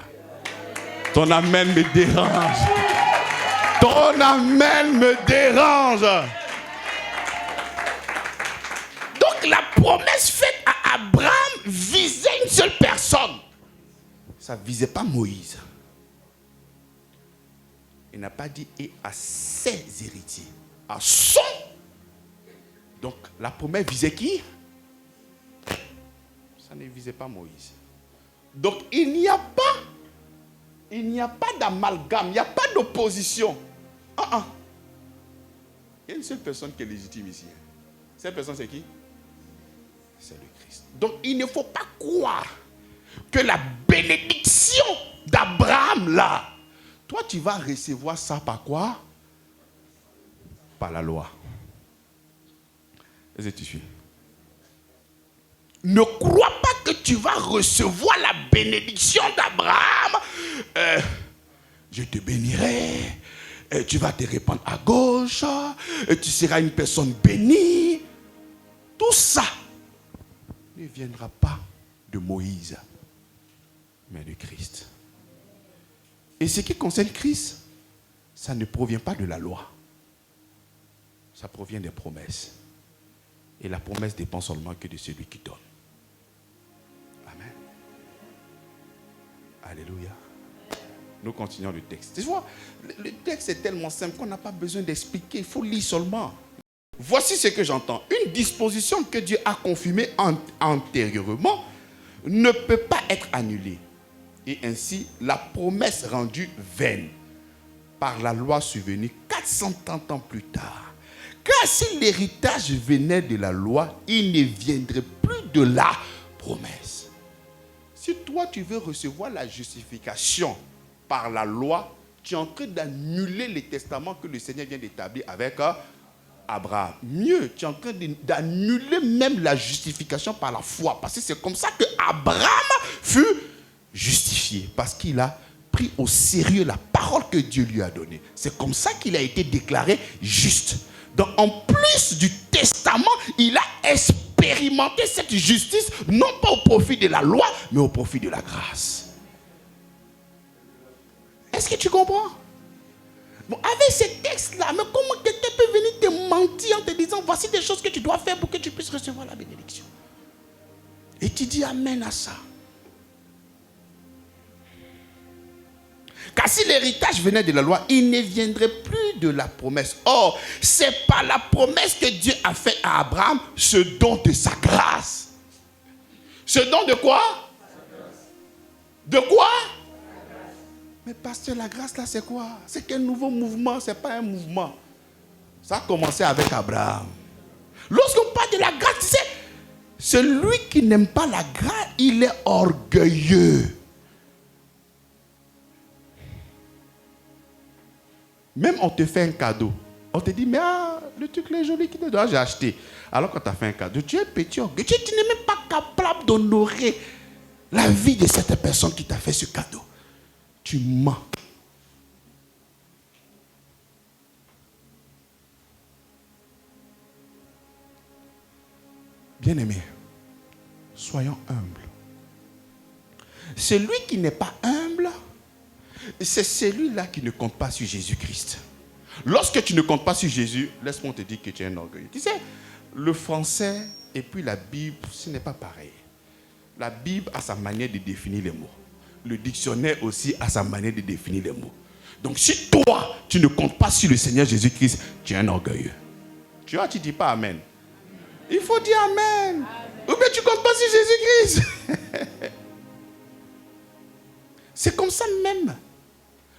Ton amen me dérange. Ton amen me dérange. Donc la promesse faite à Abraham visait une seule personne. Ça ne visait pas Moïse. Il n'a pas dit et à ses héritiers. À son. Donc la promesse visait qui? Ça ne visait pas Moïse. Donc il n'y a pas d'amalgame, il n'y a pas d'opposition. Il y a une seule personne qui est légitime ici. Cette personne c'est qui? C'est le Christ. Donc il ne faut pas croire que la bénédiction d'Abraham là, toi tu vas recevoir ça par quoi? Par la loi. Est-ce que tu suis? Ne crois pas que tu vas recevoir la bénédiction d'Abraham. Je te bénirai. Tu vas te répandre à gauche. Tu seras une personne bénie. Tout ça ne viendra pas de Moïse, mais de Christ. Et ce qui concerne Christ, ça ne provient pas de la loi. Ça provient des promesses. Et la promesse dépend seulement que de celui qui donne. Amen. Alléluia. Nous continuons le texte. Tu vois, le texte est tellement simple qu'on n'a pas besoin d'expliquer. Il faut lire seulement. Voici ce que j'entends. Une disposition que Dieu a confirmée antérieurement ne peut pas être annulée. Et ainsi, la promesse rendue vaine par la loi survenue 430 ans plus tard. Car si l'héritage venait de la loi, il ne viendrait plus de la promesse. Si toi tu veux recevoir la justification par la loi, tu es en train d'annuler les testaments que le Seigneur vient d'établir avec Abraham. Mieux, tu es en train d'annuler même la justification par la foi. Parce que c'est comme ça que Abraham fut justifié. Parce qu'il a pris au sérieux la parole que Dieu lui a donnée. C'est comme ça qu'il a été déclaré juste. Donc en plus du testament, il a expérimenté cette justice, non pas au profit de la loi, mais au profit de la grâce. Est-ce que tu comprends? Bon, avec ces textes-là, mais comment quelqu'un peut venir te mentir en te disant voici des choses que tu dois faire pour que tu puisses recevoir la bénédiction? Et tu dis amen à ça. Car si l'héritage venait de la loi, il ne viendrait plus de la promesse. Or, c'est par la promesse que Dieu a fait à Abraham ce don de sa grâce. Ce don de quoi? De quoi? Mais pasteur, la grâce là c'est quoi? C'est quel nouveau mouvement? C'est pas un mouvement. Ça a commencé avec Abraham. Lorsqu'on parle de la grâce, tu sais, celui qui n'aime pas la grâce, il est orgueilleux. Même on te fait un cadeau. On te dit, mais le truc est joli qui te doit, j'ai acheté. Alors qu'on t'a fait un cadeau, tu es petit orgueilleux. Tu n'es même pas capable d'honorer la vie de cette personne qui t'a fait ce cadeau. Tu mens. Bien-aimés, soyons humbles. Celui qui n'est pas humble, c'est celui-là qui ne compte pas sur Jésus-Christ. Lorsque tu ne comptes pas sur Jésus, laisse-moi te dire que tu es un orgueilleux. Tu sais, le français et puis la Bible, ce n'est pas pareil. La Bible a sa manière de définir les mots. Le dictionnaire aussi a sa manière de définir les mots. Donc si toi, tu ne comptes pas sur le Seigneur Jésus-Christ, tu es un orgueilleux. Tu vois, tu ne dis pas Amen. Il faut dire Amen. Ou bien tu ne comptes pas sur Jésus-Christ. C'est comme ça même.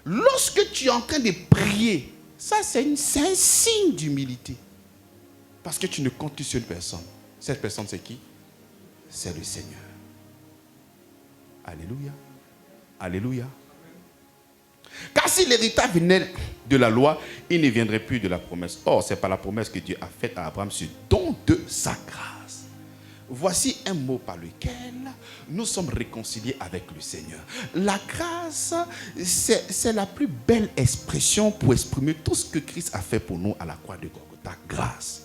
Lorsque tu es en train de prier, ça c'est un signe d'humilité. Parce que tu ne comptes sur une personne. Cette personne c'est qui? C'est le Seigneur. Alléluia. Alléluia. Car si l'héritage venait de la loi, il ne viendrait plus de la promesse. Or, ce n'est pas la promesse que Dieu a faite à Abraham, c'est don de sa grâce. Voici un mot par lequel nous sommes réconciliés avec le Seigneur. La grâce, c'est la plus belle expression pour exprimer tout ce que Christ a fait pour nous à la croix de Golgotha. Grâce.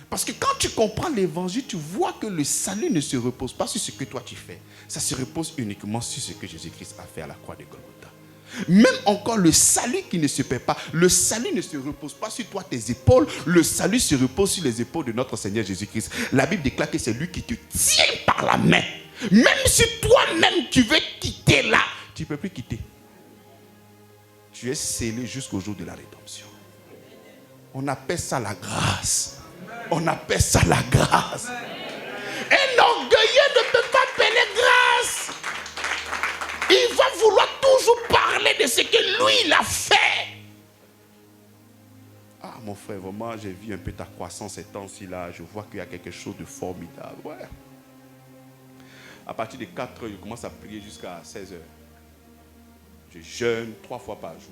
Parce que quand tu comprends l'évangile, tu vois que le salut ne se repose pas sur ce que toi tu fais. Ça se repose uniquement sur ce que Jésus-Christ a fait à la croix de Golgotha. Même encore le salut qui ne se paie pas, le salut ne se repose pas sur toi, tes épaules, le salut se repose sur les épaules de notre Seigneur Jésus-Christ. La Bible déclare que c'est lui qui te tient par la main. Même si toi-même tu veux quitter là, tu ne peux plus quitter. Tu es scellé jusqu'au jour de la rédemption. On appelle ça la grâce. On appelle ça la grâce. Un orgueilleux ne peut pas appeler grâce. Il va vouloir toujours parler de ce que lui, il a fait. Ah, mon frère, vraiment, j'ai vu un peu ta croissance ces temps-ci là. Je vois qu'il y a quelque chose de formidable. Ouais. À partir de 4 heures, je commence à prier jusqu'à 16 heures. Je jeûne 3 fois par jour.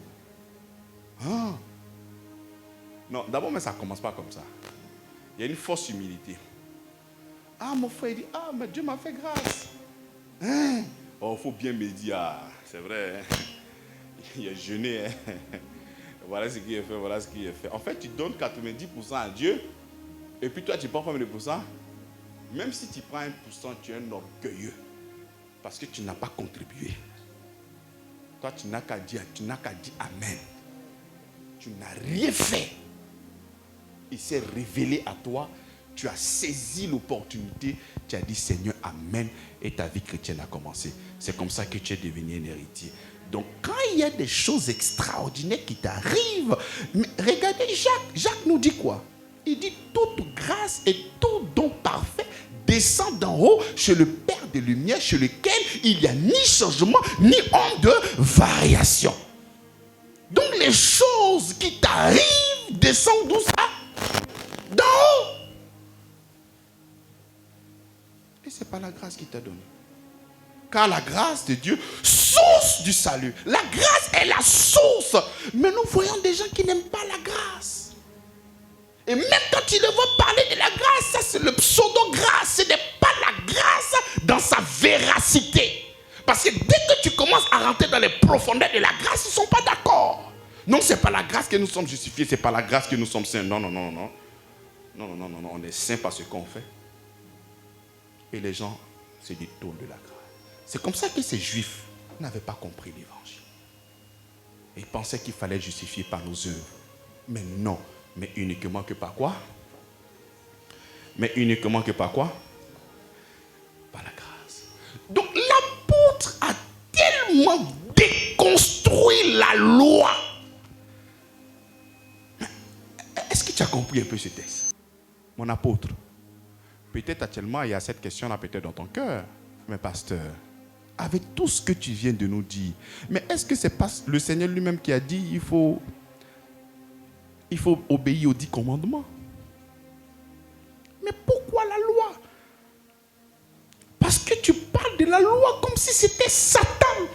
Ah. Non, d'abord, mais ça ne commence pas comme ça. Il y a une fausse humilité. Ah, mon frère, il dit, ah, mais Dieu m'a fait grâce. Hein? Oh, il faut bien me dire, ah, c'est vrai, hein? Il a jeûné. Hein? Voilà ce qu'il a fait, voilà ce qu'il a fait. En fait, tu donnes 90% à Dieu, et puis toi, tu prends combien de pourcents? Même si tu prends 1%, tu es un orgueilleux, parce que tu n'as pas contribué. Toi, tu n'as qu'à dire Amen. Tu n'as rien fait. Il s'est révélé à toi. Tu as saisi l'opportunité. Tu as dit Seigneur, Amen. Et ta vie chrétienne a commencé. C'est comme ça que tu es devenu un héritier. Donc, quand il y a des choses extraordinaires qui t'arrivent, mais regardez Jacques. Jacques nous dit quoi? Il dit toute grâce et tout don parfait descend d'en haut chez le Père des Lumières, chez lequel il n'y a ni changement, ni honte de variation. Donc, les choses qui t'arrivent descendent d'où ça? D'en haut. Et ce n'est pas la grâce qui t'a donné. Car la grâce de Dieu, source du salut. La grâce est la source. Mais nous voyons des gens qui n'aiment pas la grâce. Et même quand ils vont parler de la grâce, ça c'est le pseudo-grâce. Ce n'est pas la grâce dans sa véracité. Parce que dès que tu commences à rentrer dans les profondeurs de la grâce, ils ne sont pas d'accord. Non, ce n'est pas la grâce que nous sommes justifiés, ce n'est pas la grâce que nous sommes saints. Non, non, non, non. Non, non, non, non, non. On est saints par ce qu'on fait. Et les gens se détournent de la grâce. C'est comme ça que ces juifs n'avaient pas compris l'évangile. Ils pensaient qu'il fallait justifier par nos œuvres. Mais non. Mais uniquement que par quoi? Mais uniquement que par quoi? Par la grâce. Donc l'apôtre a tellement déconstruit la loi. Est-ce que tu as compris un peu ce texte? Mon apôtre, peut-être actuellement il y a cette question-là peut-être dans ton cœur. Mais pasteur, avec tout ce que tu viens de nous dire, mais est-ce que c'est pas le Seigneur lui-même qui a dit il faut obéir aux 10 commandements? Mais pourquoi la loi? Parce que tu parles de la loi comme si c'était Satan.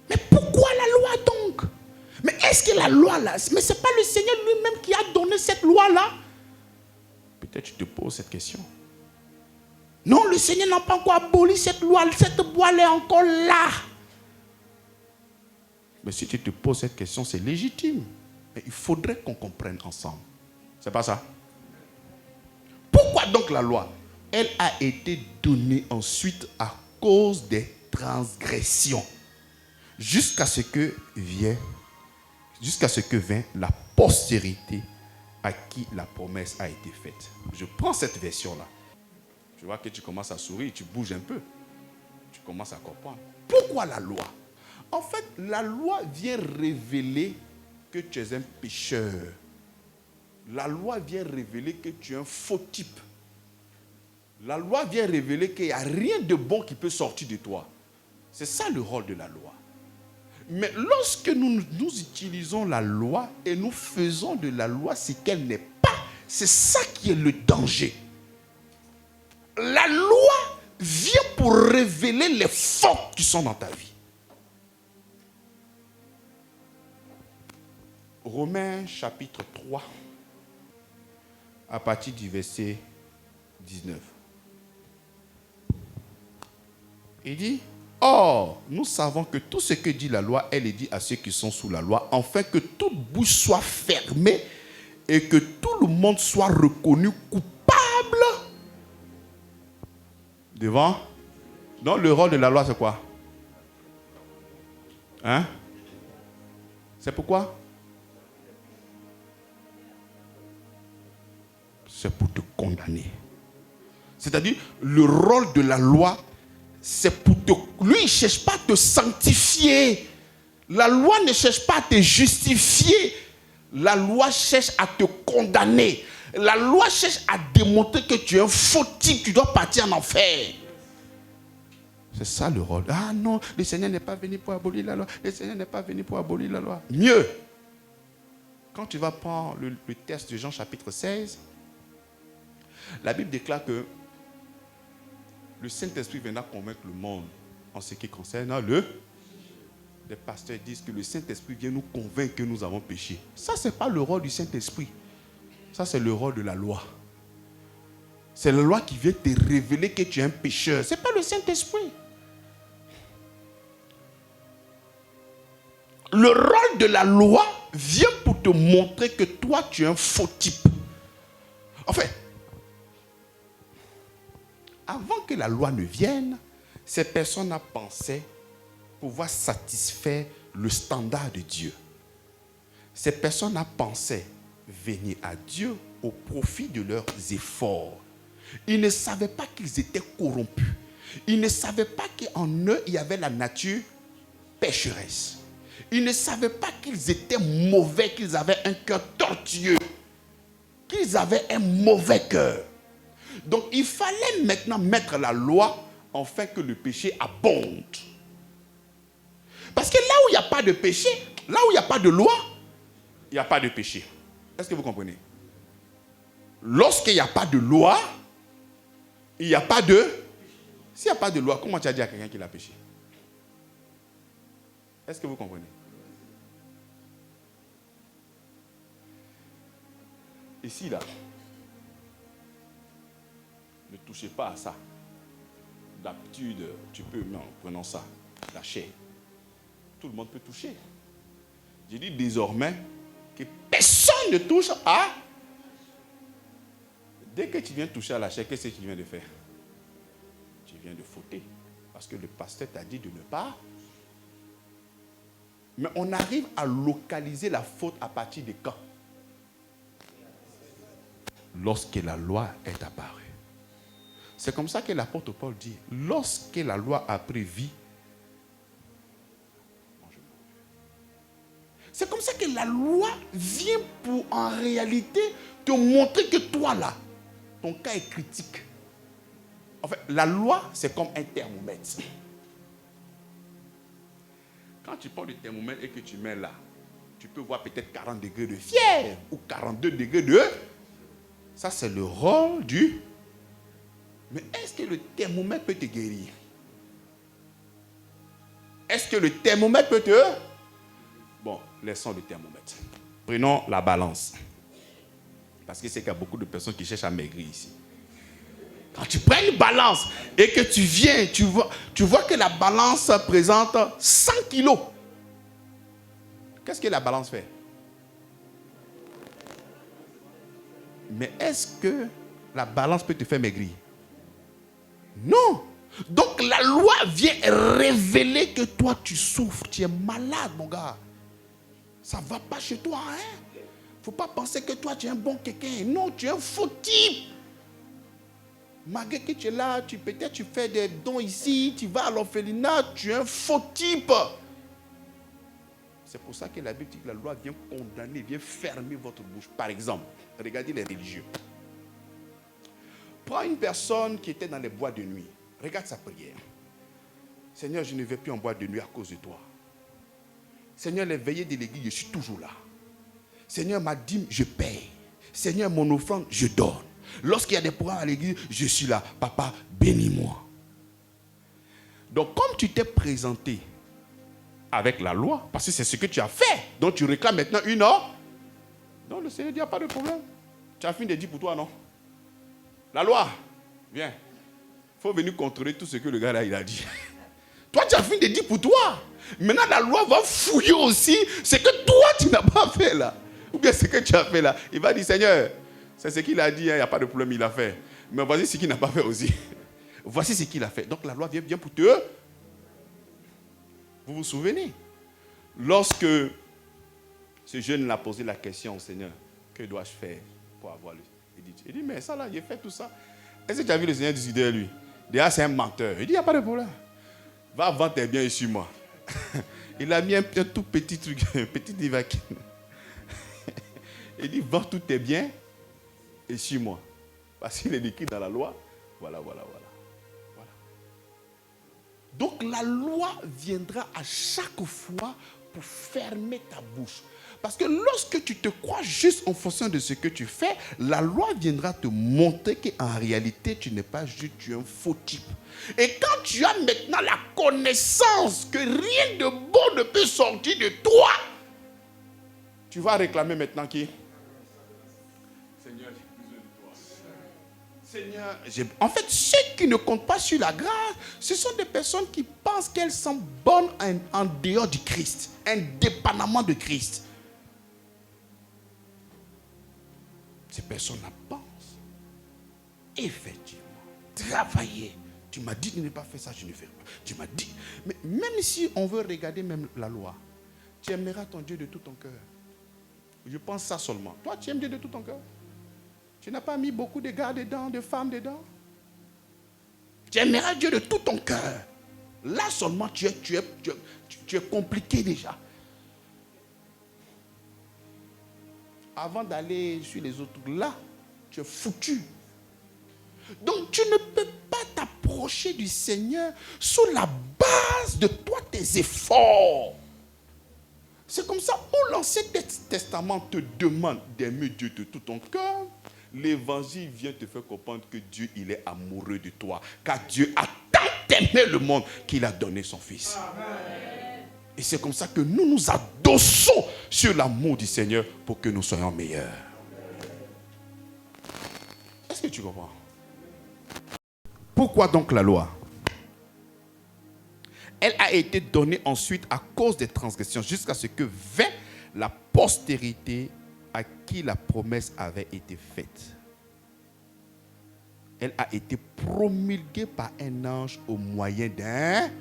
Mais pourquoi la loi donc? Mais est-ce que la loi là, mais ce n'est pas le Seigneur lui-même qui a donné cette loi-là? Peut-être tu te poses cette question. Non, le Seigneur n'a pas encore aboli cette loi. Cette loi est encore là. Mais si tu te poses cette question, c'est légitime. Mais il faudrait qu'on comprenne ensemble. C'est pas ça? Pourquoi donc la loi? Elle a été donnée ensuite à cause des transgressions. Jusqu'à ce que vint la postérité à qui la promesse a été faite. Je prends cette version-là. Je vois que tu commences à sourire, tu bouges un peu. Tu commences à comprendre. Pourquoi la loi? En fait, la loi vient révéler que tu es un pécheur. La loi vient révéler que tu es un faux type. La loi vient révéler qu'il n'y a rien de bon qui peut sortir de toi. C'est ça le rôle de la loi. Mais lorsque nous utilisons la loi et nous faisons de la loi ce qu'elle n'est pas, c'est ça qui est le danger. La loi vient pour révéler les fautes qui sont dans ta vie. Romains chapitre 3, à partir du verset 19. Il dit, « Or, nous savons que tout ce que dit la loi, elle est dit à ceux qui sont sous la loi, afin que toute bouche soit fermée et que tout le monde soit reconnu coupable devant. » Donc le rôle de la loi, c'est quoi? Hein? C'est pourquoi? C'est pour te condamner. C'est-à-dire, le rôle de la loi, c'est pour te... Lui, il ne cherche pas à te sanctifier. La loi ne cherche pas à te justifier. La loi cherche à te condamner. La loi cherche à démontrer que tu es un fautif, tu dois partir en enfer. C'est ça le rôle. Ah non, le Seigneur n'est pas venu pour abolir la loi. Le Seigneur n'est pas venu pour abolir la loi. Mieux, quand tu vas prendre le texte de Jean chapitre 16, la Bible déclare que le Saint-Esprit viendra convaincre le monde en ce qui concerne le... Les pasteurs disent que le Saint-Esprit vient nous convaincre que nous avons péché. Ça, ce n'est pas le rôle du Saint-Esprit. Ça, c'est le rôle de la loi. C'est la loi qui vient te révéler que tu es un pécheur. Ce n'est pas le Saint-Esprit. Le rôle de la loi vient pour te montrer que toi, tu es un faux type. En fait, avant que la loi ne vienne, ces personnes pensaient pouvoir satisfaire le standard de Dieu. Ces personnes pensaient venir à Dieu au profit de leurs efforts. Ils ne savaient pas qu'ils étaient corrompus. Ils ne savaient pas qu'en eux, il y avait la nature pécheresse. Ils ne savaient pas qu'ils étaient mauvais, qu'ils avaient un cœur tortueux, qu'ils avaient un mauvais cœur. Donc, il fallait maintenant mettre la loi afin que le péché abonde. Parce que là où il n'y a pas de péché, là où il n'y a pas de loi, il n'y a pas de péché. Est-ce que vous comprenez? Lorsqu'il n'y a pas de loi, il n'y a pas de... S'il n'y a pas de loi, comment tu as dit à quelqu'un qu'il a péché? Est-ce que vous comprenez? Ici, là, ne touchez pas à ça. D'habitude, tu peux, non, prenons ça, la chair. Tout le monde peut toucher. Je dis désormais que personne ne touche à... Dès que tu viens toucher à la chair, qu'est-ce que tu viens de faire? Tu viens de fauter. Parce que le pasteur t'a dit de ne pas. Mais on arrive à localiser la faute à partir de quand? Lorsque la loi est apparue. C'est comme ça que l'apôtre Paul dit, lorsque la loi a pris vie, c'est comme ça que la loi vient pour en réalité te montrer que toi là, ton cas est critique. En fait, la loi, c'est comme un thermomètre. Quand tu prends le thermomètre et que tu mets là, tu peux voir peut-être 40 degrés de fièvre ou 42 degrés de... Ça, c'est le rôle du... Mais est-ce que le thermomètre peut te guérir? Est-ce que le thermomètre peut te... Bon, laissons le thermomètre. Prenons la balance. Parce que c'est qu'il y a beaucoup de personnes qui cherchent à maigrir ici. Quand tu prends une balance et que tu viens, tu vois que la balance présente 100 kilos. Qu'est-ce que la balance fait? Mais est-ce que la balance peut te faire maigrir? Non. Donc la loi vient révéler que toi tu souffres, tu es malade mon gars. Ça ne va pas chez toi. Il ne faut pas penser que toi tu es un bon quelqu'un. Non, tu es un faux type. Malgré que tu es là, peut-être tu fais des dons ici, tu vas à l'orphelinat, tu es un faux type. C'est pour ça que la Bible dit que la loi vient condamner, vient fermer votre bouche. Par exemple, regardez les religieux. Prends une personne qui était dans les boîtes de nuit. Regarde sa prière. Seigneur, je ne vais plus en boîte de nuit à cause de toi. Seigneur, les veillées de l'église, je suis toujours là. Seigneur, ma dîme, je paye. Seigneur, mon offrande, je donne. Lorsqu'il y a des programmes à l'église, je suis là. Papa, bénis-moi. Donc, comme tu t'es présenté avec la loi, parce que c'est ce que tu as fait, donc tu réclames maintenant une heure. Non, le Seigneur dit, il n'y a pas de problème. Tu as fini de dire pour toi, non? La loi, viens. Il faut venir contrôler tout ce que le gars là, il a dit. Toi, tu as fini de dire pour toi. Maintenant, la loi va fouiller aussi ce que toi, tu n'as pas fait là. Ou bien ce que tu as fait là. Il va dire, Seigneur, c'est ce qu'il a dit, il n'y a pas de problème, il a fait. Mais voici ce qu'il n'a pas fait aussi. Voici ce qu'il a fait. Donc la loi vient pour te... Vous vous souvenez? Lorsque ce jeune l'a posé la question au Seigneur, que dois-je faire pour avoir le... Il dit, mais ça là, il a fait tout ça. Est-ce que tu as vu le Seigneur discuter de lui? Déjà, c'est un menteur. Il dit, il n'y a pas de problème. Va vendre tes biens et suis-moi. Il a mis un tout petit truc, un petit divac. Il dit, vends tous tes biens et suis-moi. Parce qu'il est écrit dans la loi. Voilà. Donc la loi viendra à chaque fois pour fermer ta bouche. Parce que lorsque tu te crois juste en fonction de ce que tu fais, la loi viendra te montrer qu'en réalité, tu n'es pas juste, tu es un faux type. Et quand tu as maintenant la connaissance que rien de bon ne peut sortir de toi, tu vas réclamer maintenant qui? Seigneur, j'ai besoin de toi. Seigneur, en fait, ceux qui ne comptent pas sur la grâce, ce sont des personnes qui pensent qu'elles sont bonnes en dehors du Christ, indépendamment de Christ. Ces personnes-là pensent, effectivement, travailler. Tu m'as dit de ne pas faire ça, je ne ferai pas. Tu m'as dit. Mais même si on veut regarder même la loi, tu aimeras ton Dieu de tout ton cœur. Je pense ça seulement. Toi, tu aimes Dieu de tout ton cœur. Tu n'as pas mis beaucoup de gars dedans, de femmes dedans. Tu aimeras Dieu de tout ton cœur. Là seulement, tu es compliqué déjà. Avant d'aller sur les autres, là, tu es foutu. Donc, tu ne peux pas t'approcher du Seigneur sous la base de toi, tes efforts. C'est comme ça où l'Ancien Testament te demande d'aimer Dieu de tout ton cœur. L'évangile vient te faire comprendre que Dieu, il est amoureux de toi. Car Dieu a tant aimé le monde qu'il a donné son Fils. Amen. Et c'est comme ça que nous nous adossons sur l'amour du Seigneur pour que nous soyons meilleurs. Est-ce que tu comprends? Pourquoi donc la loi? Elle a été donnée ensuite à cause des transgressions jusqu'à ce que vint la postérité à qui la promesse avait été faite. Elle a été promulguée par un ange au moyen d'un...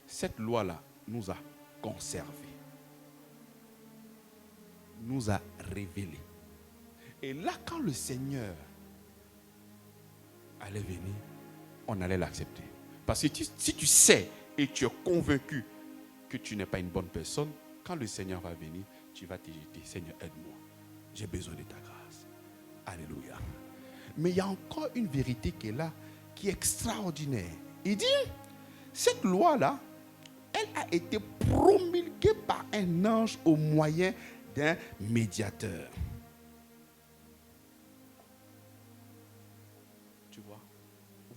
Cette loi-là nous a conservés, nous a révélés. Et là, quand le Seigneur allait venir, on allait l'accepter. Parce que si tu sais et tu es convaincu que tu n'es pas une bonne personne, quand le Seigneur va venir, tu vas te jeter. Seigneur, aide-moi. J'ai besoin de ta grâce. Alléluia. Mais il y a encore une vérité qui est là, qui est extraordinaire. Il dit, cette loi-là, elle a été promulguée par un ange au moyen d'un médiateur. Tu vois?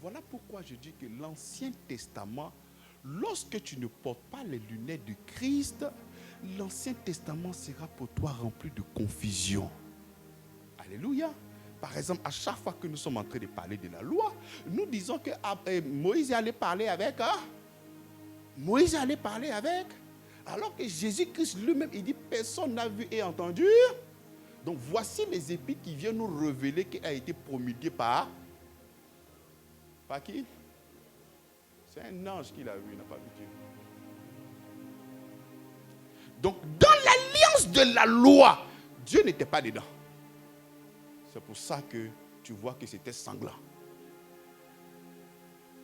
Voilà pourquoi je dis que l'Ancien Testament, lorsque tu ne portes pas les lunettes du Christ, l'Ancien Testament sera pour toi rempli de confusion. Alléluia. Par exemple, à chaque fois que nous sommes en train de parler de la loi, nous disons que Moïse allait parler avec... Moïse allait parler avec... Alors que Jésus-Christ lui-même, il dit, personne n'a vu et entendu. Donc voici les épîtres qui viennent nous révéler qu'il a été promulgué par... Par qui? C'est un ange qui l'a vu, il n'a pas vu Dieu. Donc, dans l'alliance de la loi, Dieu n'était pas dedans. C'est pour ça que tu vois que c'était sanglant.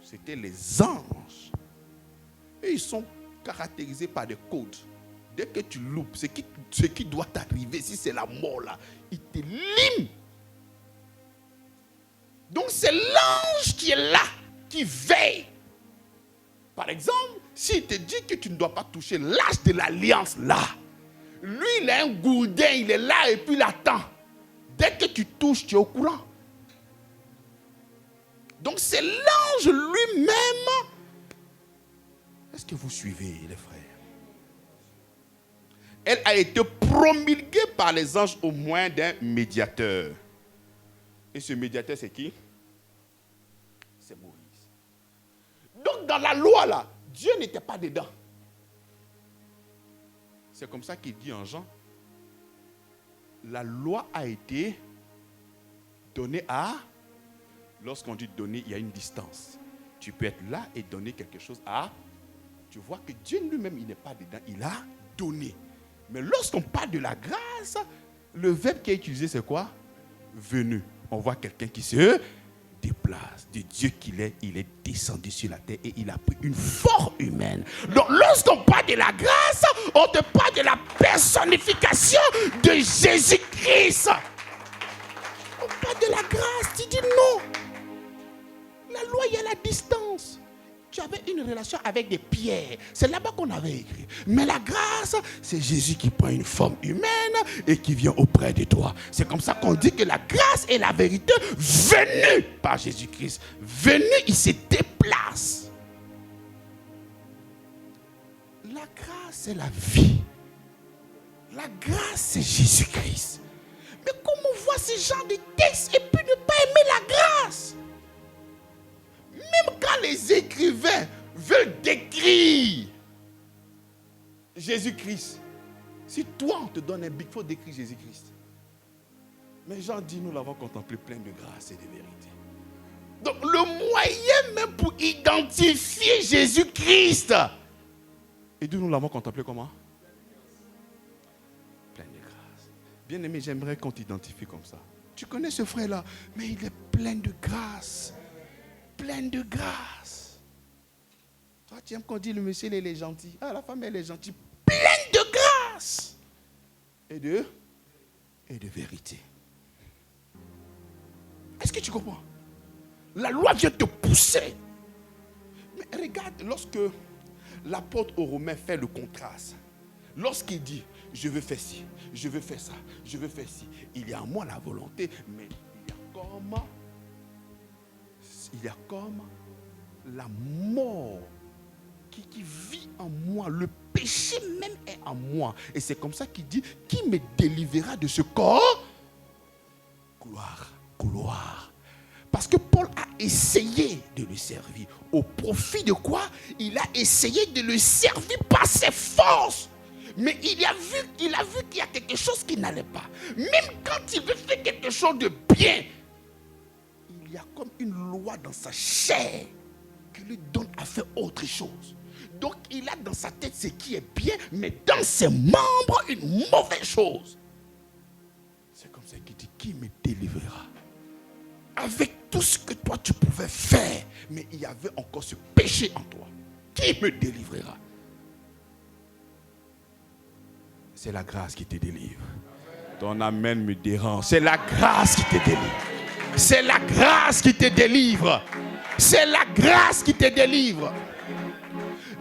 C'était les anges. Et ils sont caractérisés par des codes. Dès que tu loupes, ce qui doit t'arriver, si c'est la mort là, il te lime. Donc, c'est l'ange qui est là, qui veille. Par exemple, s'il te dit que tu ne dois pas toucher l'âge de l'alliance là, lui il a un gourdin, il est là et puis il attend. Dès que tu touches, tu es au courant. Donc c'est l'ange l'ange lui-même. Est-ce que vous suivez, les frères? Elle a été promulguée par les anges au moyen d'un médiateur. Et ce médiateur, c'est qui? C'est Moïse. Donc dans la loi, là, Dieu n'était pas dedans. C'est comme ça qu'il dit en Jean. La loi a été donnée à... Lorsqu'on dit donner, il y a une distance. Tu peux être là et donner quelque chose à... Tu vois que Dieu lui-même, il n'est pas dedans. Il a donné. Mais lorsqu'on parle de la grâce, le verbe qui est utilisé, c'est quoi? Venu. On voit quelqu'un qui se déplace. De Dieu qu'il est, il est descendu sur la terre et il a pris une forme humaine. Donc lorsqu'on parle de la grâce, on te parle de la personnification de Jésus-Christ. On parle de la grâce, tu dis non. La loi, il y a la distance. Tu avais une relation avec des pierres. C'est là-bas qu'on avait écrit. Mais la grâce, c'est Jésus qui prend une forme humaine et qui vient auprès de toi. C'est comme ça qu'on dit que la grâce est la vérité venue par Jésus-Christ. Venu, il se déplace. La grâce, c'est la vie. La grâce, c'est Jésus-Christ. Mais comment on voit ce genre de texte et puis ne pas aimer la grâce? Même quand les écrivains veulent décrire Jésus-Christ, si toi on te donne un bic, il faut décrire Jésus-Christ. Mais Jean dit, nous l'avons contemplé plein de grâce et de vérité. Donc le moyen même pour identifier Jésus-Christ, et d'où nous l'avons contemplé comment? Plein de grâce. Bien aimé, j'aimerais qu'on t'identifie comme ça. Tu connais ce frère-là, mais il est plein de grâce. Plein de grâce. Toi, tu aimes qu'on dit le monsieur, il est gentil. Ah, la femme, elle est gentille. Pleine de grâce. Et de vérité. Est-ce que tu comprends? La loi vient te pousser. Mais regarde, lorsque l'apôtre aux Romains fait le contraste, lorsqu'il dit, je veux faire ci, je veux faire ça, je veux faire ci, il y a en moi la volonté, mais il y a comme la mort qui vit en moi. Le péché même est en moi. Et c'est comme ça qu'il dit, qui me délivrera de ce corps? Gloire, gloire. Parce que Paul a essayé de le servir. Au profit de quoi? Il a essayé de le servir par ses forces. Mais il a vu qu'il y a quelque chose qui n'allait pas. Même quand il veut faire quelque chose de bien, il y a comme une loi dans sa chair qui lui donne à faire autre chose. Donc il a dans sa tête ce qui est bien, mais dans ses membres une mauvaise chose. C'est comme ça qu'il dit, qui me délivrera? Avec tout ce que toi tu pouvais faire, mais il y avait encore ce péché en toi. Qui me délivrera? C'est la grâce qui te délivre. Ton amen me dérange. C'est la grâce qui te délivre. C'est la grâce qui te délivre. C'est la grâce qui te délivre.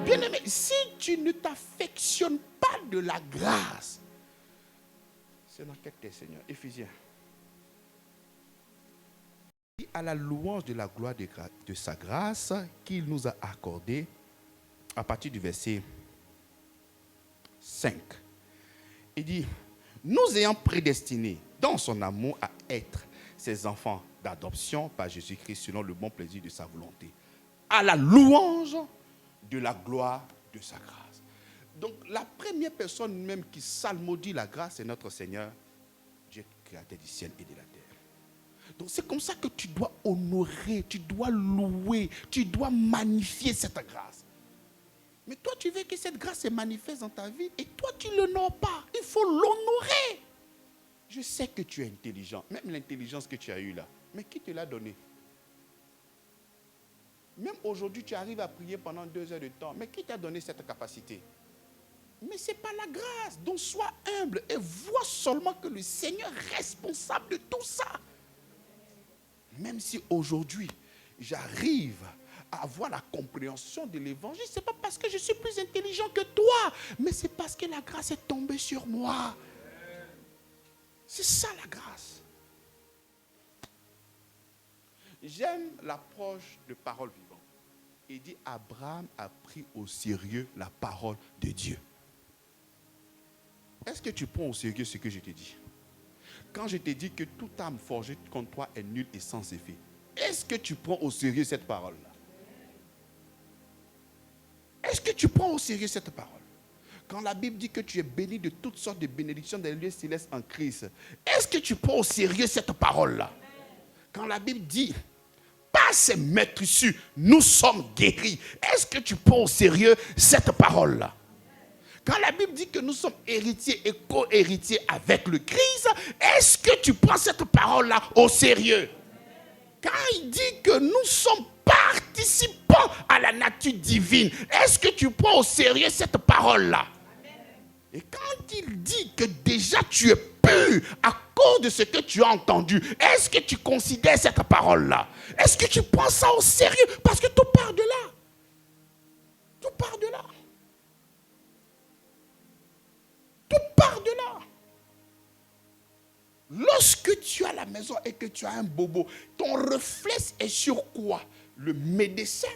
Bien-aimé, si tu ne t'affectionnes pas de la grâce, c'est dans quel texte, Seigneur? Éphésiens. À la louange de la gloire de sa grâce qu'il nous a accordée, à partir du verset 5. Il dit, nous ayant prédestinés dans son amour à être ses enfants d'adoption par Jésus-Christ selon le bon plaisir de sa volonté, à la louange de la gloire de sa grâce. Donc la première personne même qui salmodie la grâce, c'est notre Seigneur, Dieu créateur du ciel et de la terre. Donc c'est comme ça que tu dois honorer, tu dois louer, tu dois magnifier cette grâce. Mais toi tu veux que cette grâce se manifeste dans ta vie et toi tu ne l'honores pas. Il faut l'honorer. Je sais que tu es intelligent, même l'intelligence que tu as eue là. Mais qui te l'a donné? Même aujourd'hui, tu arrives à prier pendant 2 heures de temps. Mais qui t'a donné cette capacité? Mais ce n'est pas la grâce. Donc sois humble et vois seulement que le Seigneur est responsable de tout ça. Même si aujourd'hui, j'arrive à avoir la compréhension de l'évangile, ce n'est pas parce que je suis plus intelligent que toi, mais c'est parce que la grâce est tombée sur moi. C'est ça la grâce. J'aime l'approche de parole vivante. Il dit, Abraham a pris au sérieux la parole de Dieu. Est-ce que tu prends au sérieux ce que je te dis? Quand je te dis que toute âme forgée contre toi est nulle et sans effet, est-ce que tu prends au sérieux cette parole-là? Est-ce que tu prends au sérieux cette parole? Quand la Bible dit que tu es béni de toutes sortes de bénédictions des lieux célestes en Christ, est-ce que tu prends au sérieux cette parole-là? Quand la Bible dit, par ces maîtresses, nous sommes guéris, est-ce que tu prends au sérieux cette parole-là? Quand la Bible dit que nous sommes héritiers et co-héritiers avec le Christ, est-ce que tu prends cette parole-là au sérieux? Quand il dit que nous sommes participants à la nature divine, est-ce que tu prends au sérieux cette parole-là? Et quand il dit que déjà tu es pur à cause de ce que tu as entendu, est-ce que tu considères cette parole-là? Est-ce que tu prends ça au sérieux? Parce que tout part de là. Tout part de là. Tout part de là. Lorsque tu es à la maison et que tu as un bobo, ton réflexe est sur quoi? Le médecin,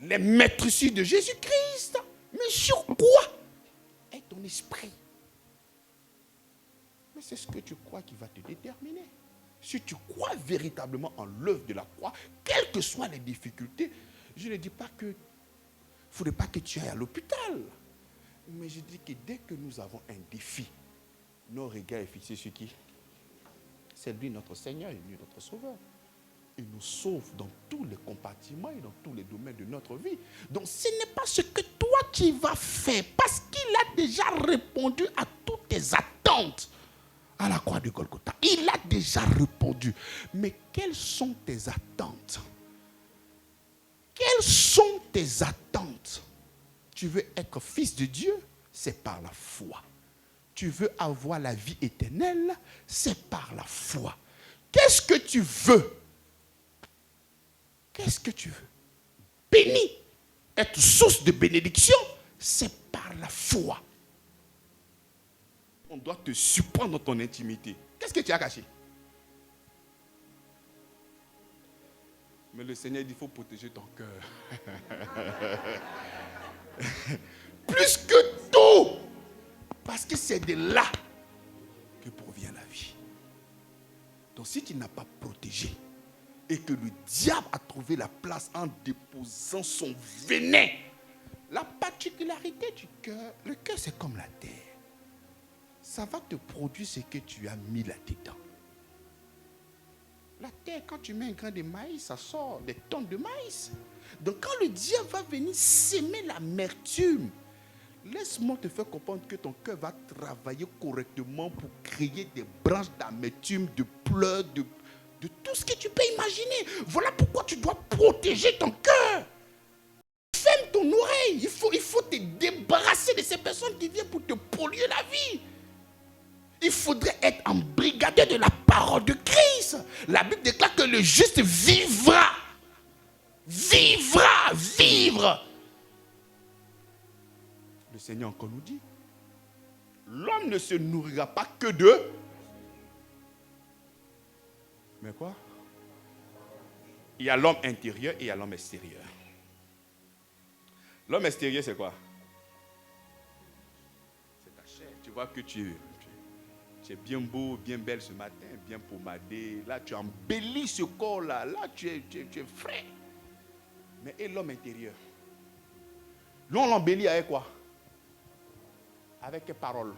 les maîtresses de Jésus-Christ. Mais sur quoi est ton esprit? Mais c'est ce que tu crois qui va te déterminer. Si tu crois véritablement en l'œuvre de la croix, quelles que soient les difficultés, je ne dis pas que il ne faudrait pas que tu ailles à l'hôpital. Mais je dis que dès que nous avons un défi, nos regards sont fixés sur qui? C'est lui notre Seigneur et lui notre Sauveur. Il nous sauve dans tous les compartiments et dans tous les domaines de notre vie. Donc ce n'est pas ce que toi tu vas faire, parce qu'il a déjà répondu à toutes tes attentes à la croix de Golgotha. Il a déjà répondu. Mais quelles sont tes attentes? Quelles sont tes attentes? Tu veux être fils de Dieu? C'est par la foi. Tu veux avoir la vie éternelle? C'est par la foi. Qu'est-ce que tu veux? Qu'est-ce que tu veux? Béni, être source de bénédiction, c'est par la foi. On doit te surprendre dans ton intimité. Qu'est-ce que tu as caché? Mais le Seigneur dit, il faut protéger ton cœur. Plus que tout. Parce que c'est de là que provient la vie. Donc si tu n'as pas protégé, et que le diable a trouvé la place en déposant son venin, la particularité du cœur, le cœur c'est comme la terre. Ça va te produire ce que tu as mis là-dedans. La terre, quand tu mets un grain de maïs, ça sort des tonnes de maïs. Donc quand le diable va venir s'aimer l'amertume, laisse-moi te faire comprendre que ton cœur va travailler correctement pour créer des branches d'amertume, de pleurs, de tout ce que tu peux imaginer. Voilà pourquoi tu dois protéger ton cœur. Ferme ton oreille. Il faut te débarrasser de ces personnes qui viennent pour te polluer la vie. Il faudrait être embrigadé de la parole de Christ. La Bible déclare que le juste vivra. Vivra, vivre. Le Seigneur encore nous dit, l'homme ne se nourrira pas que de... Mais quoi? Il y a l'homme intérieur et il y a l'homme extérieur. L'homme extérieur, c'est quoi? C'est ta chair. Tu vois que tu es bien beau, bien belle ce matin, bien pommadé. Là, tu embellis ce corps-là. Là, tu es frais. Mais et l'homme intérieur? L'on l'embellit avec quoi? Avec quelle parole?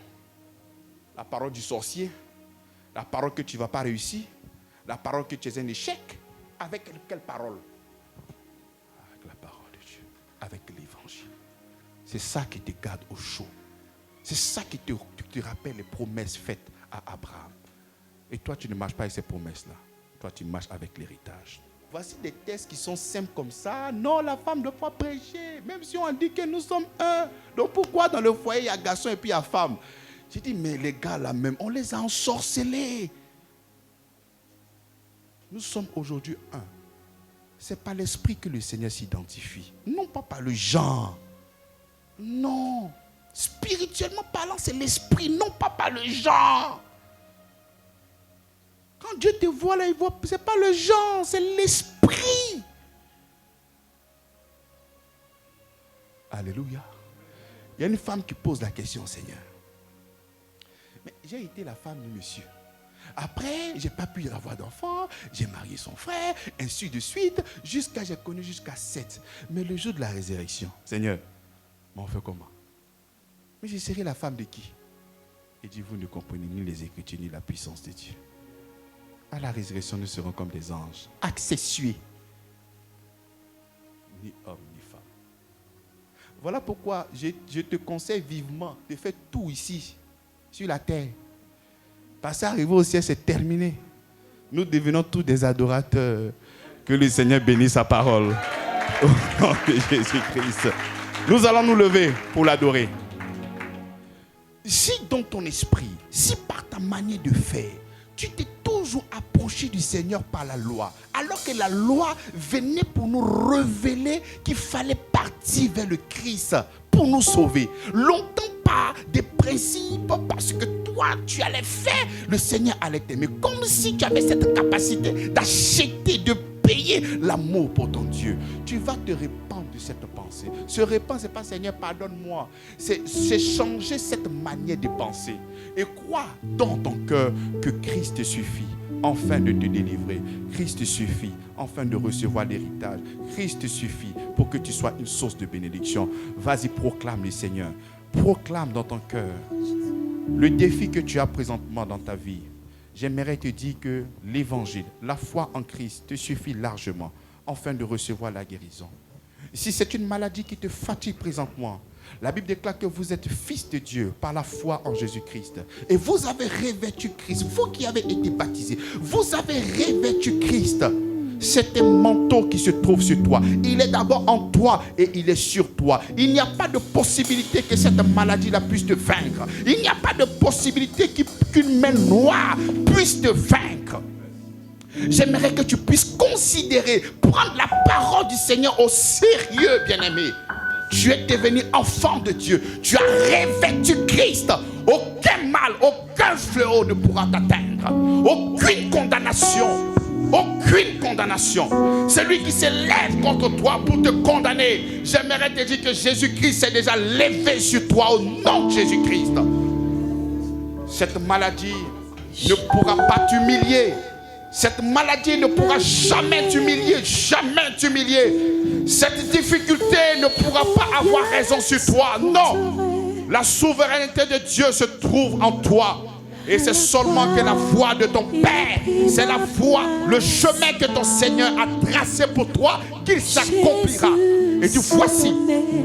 La parole du sorcier? La parole que tu ne vas pas réussir? La parole que tu es un échec? Avec quelle parole? Avec la parole de Dieu. Avec l'évangile. C'est ça qui te garde au chaud. C'est ça qui te rappelle les promesses faites à Abraham. Et toi, tu ne marches pas avec ces promesses-là. Toi, tu marches avec l'héritage. Voici des textes qui sont simples comme ça. Non, la femme ne doit pas prêcher. Même si on dit que nous sommes un. Donc pourquoi dans le foyer, il y a garçon et puis il y a femme? J'ai dit, mais les gars là même, on les a ensorcelés. Nous sommes aujourd'hui un. Ce n'est pas l'esprit que le Seigneur s'identifie. Non pas par le genre. Non. Spirituellement parlant, c'est l'esprit, non pas par le genre. Quand, Quand Dieu te voit là, il voit, ce n'est pas le genre, c'est l'esprit. Alléluia. Il y a une femme qui pose la question, Seigneur. Mais j'ai été la femme du monsieur. Après, je n'ai pas pu avoir d'enfant, j'ai marié son frère, ainsi de suite, j'ai connu jusqu'à 7. Mais le jour de la résurrection, Seigneur, on fait comment? Mais je serai la femme de qui? Il dit, vous ne comprenez ni les Écritures, ni la puissance de Dieu. À la résurrection, nous serons comme des anges, accessués. Ni homme, ni femme. Voilà pourquoi je te conseille vivement de faire tout ici, sur la terre. Parce qu'arriver au ciel, c'est terminé. Nous devenons tous des adorateurs. Que le Seigneur bénisse sa parole. Au nom de Jésus-Christ. Nous allons nous lever pour l'adorer. Si dans ton esprit, si par ta manière de faire, tu t'es toujours approché du Seigneur par la loi, alors que la loi venait pour nous révéler qu'il fallait partir vers le Christ pour nous sauver. Longtemps par des principes, parce que toi, tu allais faire, le Seigneur allait t'aimer. Comme si tu avais cette capacité d'acheter, de payer l'amour pour ton Dieu. Tu vas te répandre de cette pensée. Se répandre, ce n'est pas Seigneur, pardonne-moi. C'est changer cette manière de penser. Et crois dans ton cœur que Christ suffit afin de te délivrer. Christ suffit afin de recevoir l'héritage. Christ suffit pour que tu sois une source de bénédiction. Vas-y, proclame le Seigneur. Proclame dans ton cœur le défi que tu as présentement dans ta vie. J'aimerais te dire que l'évangile, la foi en Christ te suffit largement afin de recevoir la guérison. Si c'est une maladie qui te fatigue présentement, la Bible déclare que vous êtes fils de Dieu par la foi en Jésus-Christ. Et vous avez revêtu Christ. Vous qui avez été baptisés, vous avez revêtu Christ. C'est un manteau qui se trouve sur toi. Il est d'abord en toi et il est sur toi. Il n'y a pas de possibilité que cette maladie-là puisse te vaincre. Il n'y a pas de possibilité qu'une main noire puisse te vaincre. J'aimerais que tu puisses considérer, prendre la parole du Seigneur au sérieux, bien-aimé. Tu es devenu enfant de Dieu. Tu as revêtu Christ. Aucun mal, aucun fléau ne pourra t'atteindre. Aucune condamnation. Aucune condamnation. Celui qui se lève contre toi pour te condamner, j'aimerais te dire que Jésus-Christ s'est déjà levé sur toi au nom de Jésus-Christ. Cette maladie ne pourra pas t'humilier. Cette maladie ne pourra jamais t'humilier, jamais t'humilier. Cette difficulté ne pourra pas avoir raison sur toi. Non, la souveraineté de Dieu se trouve en toi. Et c'est seulement que la voie de ton Père, c'est la voie, le chemin que ton Seigneur a tracé pour toi, qu'il s'accomplira. Et tu voici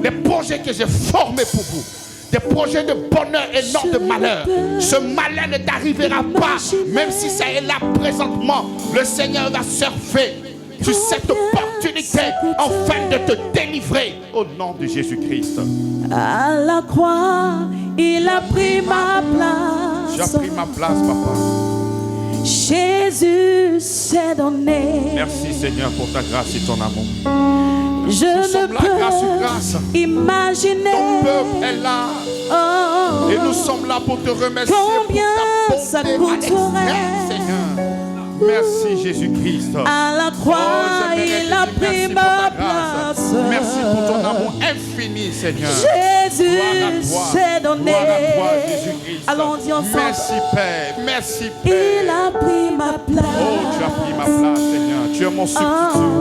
les projets que j'ai formés pour vous. Des projets de bonheur et non de malheur. Ce malheur ne t'arrivera pas, même si ça est là présentement. Le Seigneur va surfer sur cette opportunité afin de te délivrer au nom de Jésus-Christ. À la croix, il a pris ma place. Tu as pris ma place, papa. Jésus s'est donné. Merci Seigneur pour ta grâce et ton amour. Je ne peux imaginer. Ton peuple est là. Oh, et nous sommes là pour te remercier combien pour ta ça bonté coûterait. Seigneur. Merci Jésus-Christ. À la croix, il a pris ma place. Merci pour ton amour infini, Seigneur. Jésus s'est donné. Allons dire ensemble. Merci Père, merci Père. Il a pris ma place. Oh, tu as pris ma place, Seigneur. Tu es mon substitut.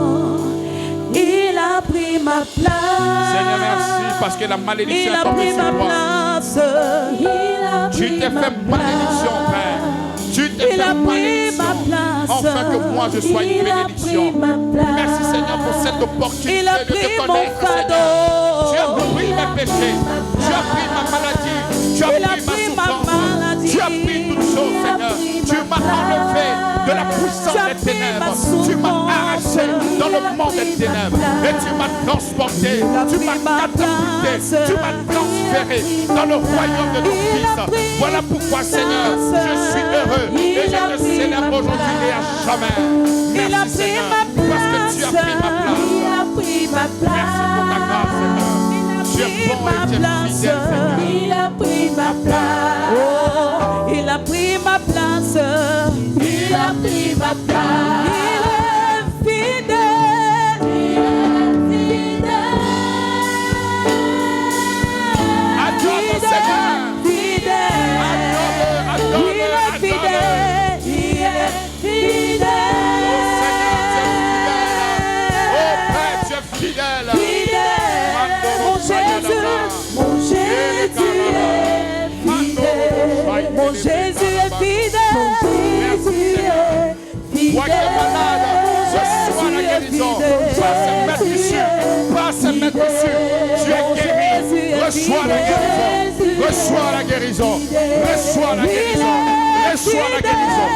Il a pris ma place. Seigneur, merci parce que la malédiction est tombée sur toi. Tu t'es fait malédiction, Père. Tu t'es fait malédiction afin que moi je sois une bénédiction. Merci Seigneur pour cette opportunité de te connaître, Seigneur. Tu as pris mes péchés. Tu as pris ma maladie. Tu as pris ma souffrance. Tu as pris toutes choses, Seigneur. Tu m'as enlevé de la puissance des ténèbres. Tu m'as arraché dans le monde des ténèbres. Et tu m'as transporté. Tu m'as catapulté. Tu m'as transféré dans le royaume de ton Fils. Voilà pourquoi, Seigneur, je suis heureux. Et je te célèbre aujourd'hui et à jamais. Merci, Seigneur, parce que tu as pris ma place. Merci pour ta grâce, Seigneur. Tu es bon et tu es fidèle, Seigneur. Il a pris ma place. Oh, il a pris ma place. Il a pris ma place. Il est fidèle. Il est fidèle. guérison. Passe et mettre dessus. Passe et mettre dessus. Tu es guéri. Reçois la guérison. Reçois la guérison. Reçois la guérison. Reçois la guérison.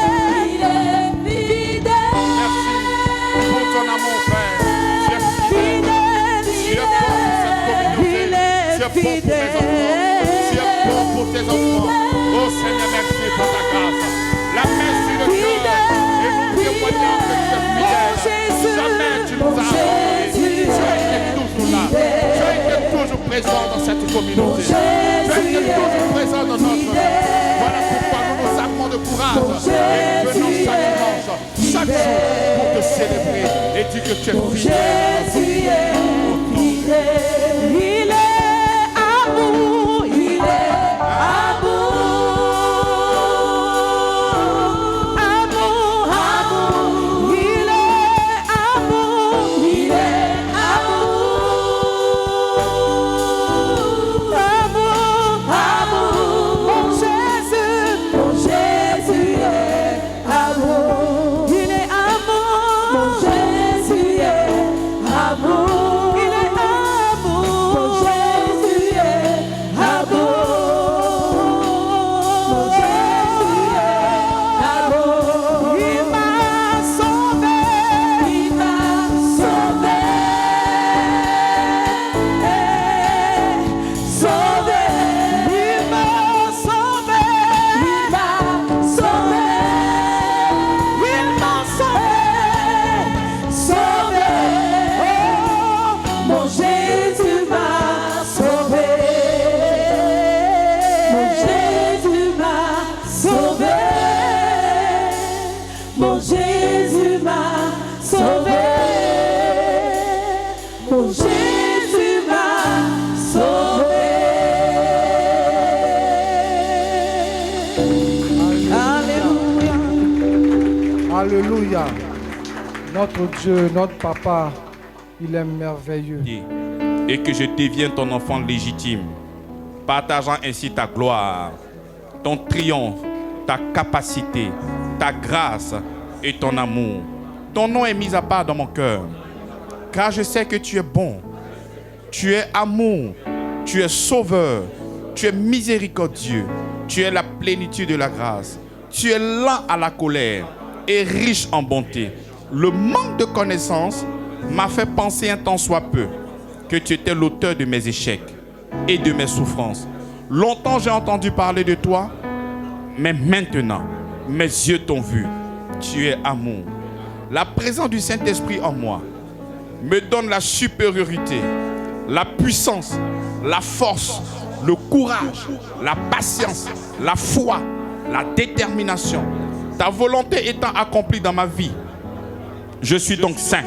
Merci pour ton amour, Père. Tu es fidèle. Tu es bon pour cette communauté. Tu es bon pour mes enfants. Tu es bon pour tes enfants. Oh Seigneur, merci pour ta grâce. La main sur le cœur. Et nous témoignons que tu es fidèle. Jamais tu nous as abandonnés. Tu as été toujours là. Tu as été toujours présent dans cette communauté. Tu as été toujours présent dans notre vie. Voilà pourquoi nous nous armons de courage. Et nous venons chaque dimanche, chaque jour, pour te célébrer et dire que tu es fidèle. Il est amour, il est amour. Alléluia. Notre Dieu, notre Papa, il est merveilleux. Et que je devienne ton enfant légitime, partageant ainsi ta gloire, ton triomphe, ta capacité, ta grâce et ton amour. Ton nom est mis à part dans mon cœur, car je sais que tu es bon, tu es amour, tu es sauveur, tu es miséricordieux, tu es la plénitude de la grâce, tu es lent à la colère et riche en bonté. Le manque de connaissance m'a fait penser un tant soit peu que tu étais l'auteur de mes échecs et de mes souffrances. Longtemps j'ai entendu parler de toi, mais maintenant mes yeux t'ont vu. Tu es amour. La présence du Saint-Esprit en moi me donne la supériorité, la puissance, la force, le courage, la patience, la foi, la détermination. Ta volonté étant accomplie dans ma vie, je suis donc saint,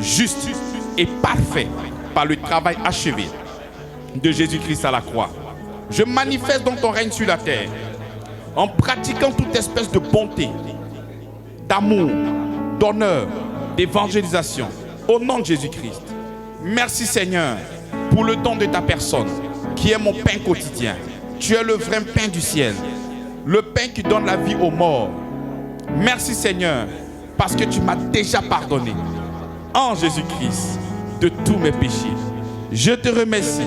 juste et parfait par le travail achevé de Jésus-Christ à la croix. Je manifeste donc ton règne sur la terre en pratiquant toute espèce de bonté, d'amour, d'honneur, d'évangélisation au nom de Jésus-Christ. Merci Seigneur pour le don de ta personne qui est mon pain quotidien. Tu es le vrai pain du ciel, le pain qui donne la vie aux morts. Merci Seigneur parce que tu m'as déjà pardonné en Jésus-Christ de tous mes péchés. Je te remercie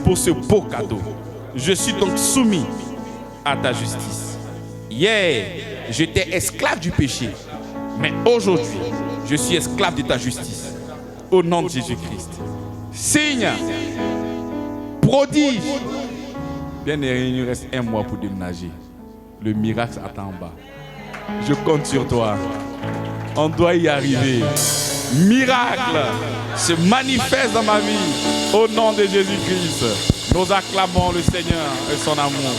pour ce beau cadeau. Je suis donc soumis à ta justice. Hier, j'étais esclave du péché, mais aujourd'hui, je suis esclave de ta justice. Au nom de Jésus-Christ. Signe, prodige. Bien, il nous reste un mois pour déménager. Le miracle attend en bas. Je compte sur toi. On doit y arriver. Miracle se manifeste dans ma vie. Au nom de Jésus-Christ, nous acclamons le Seigneur et son amour.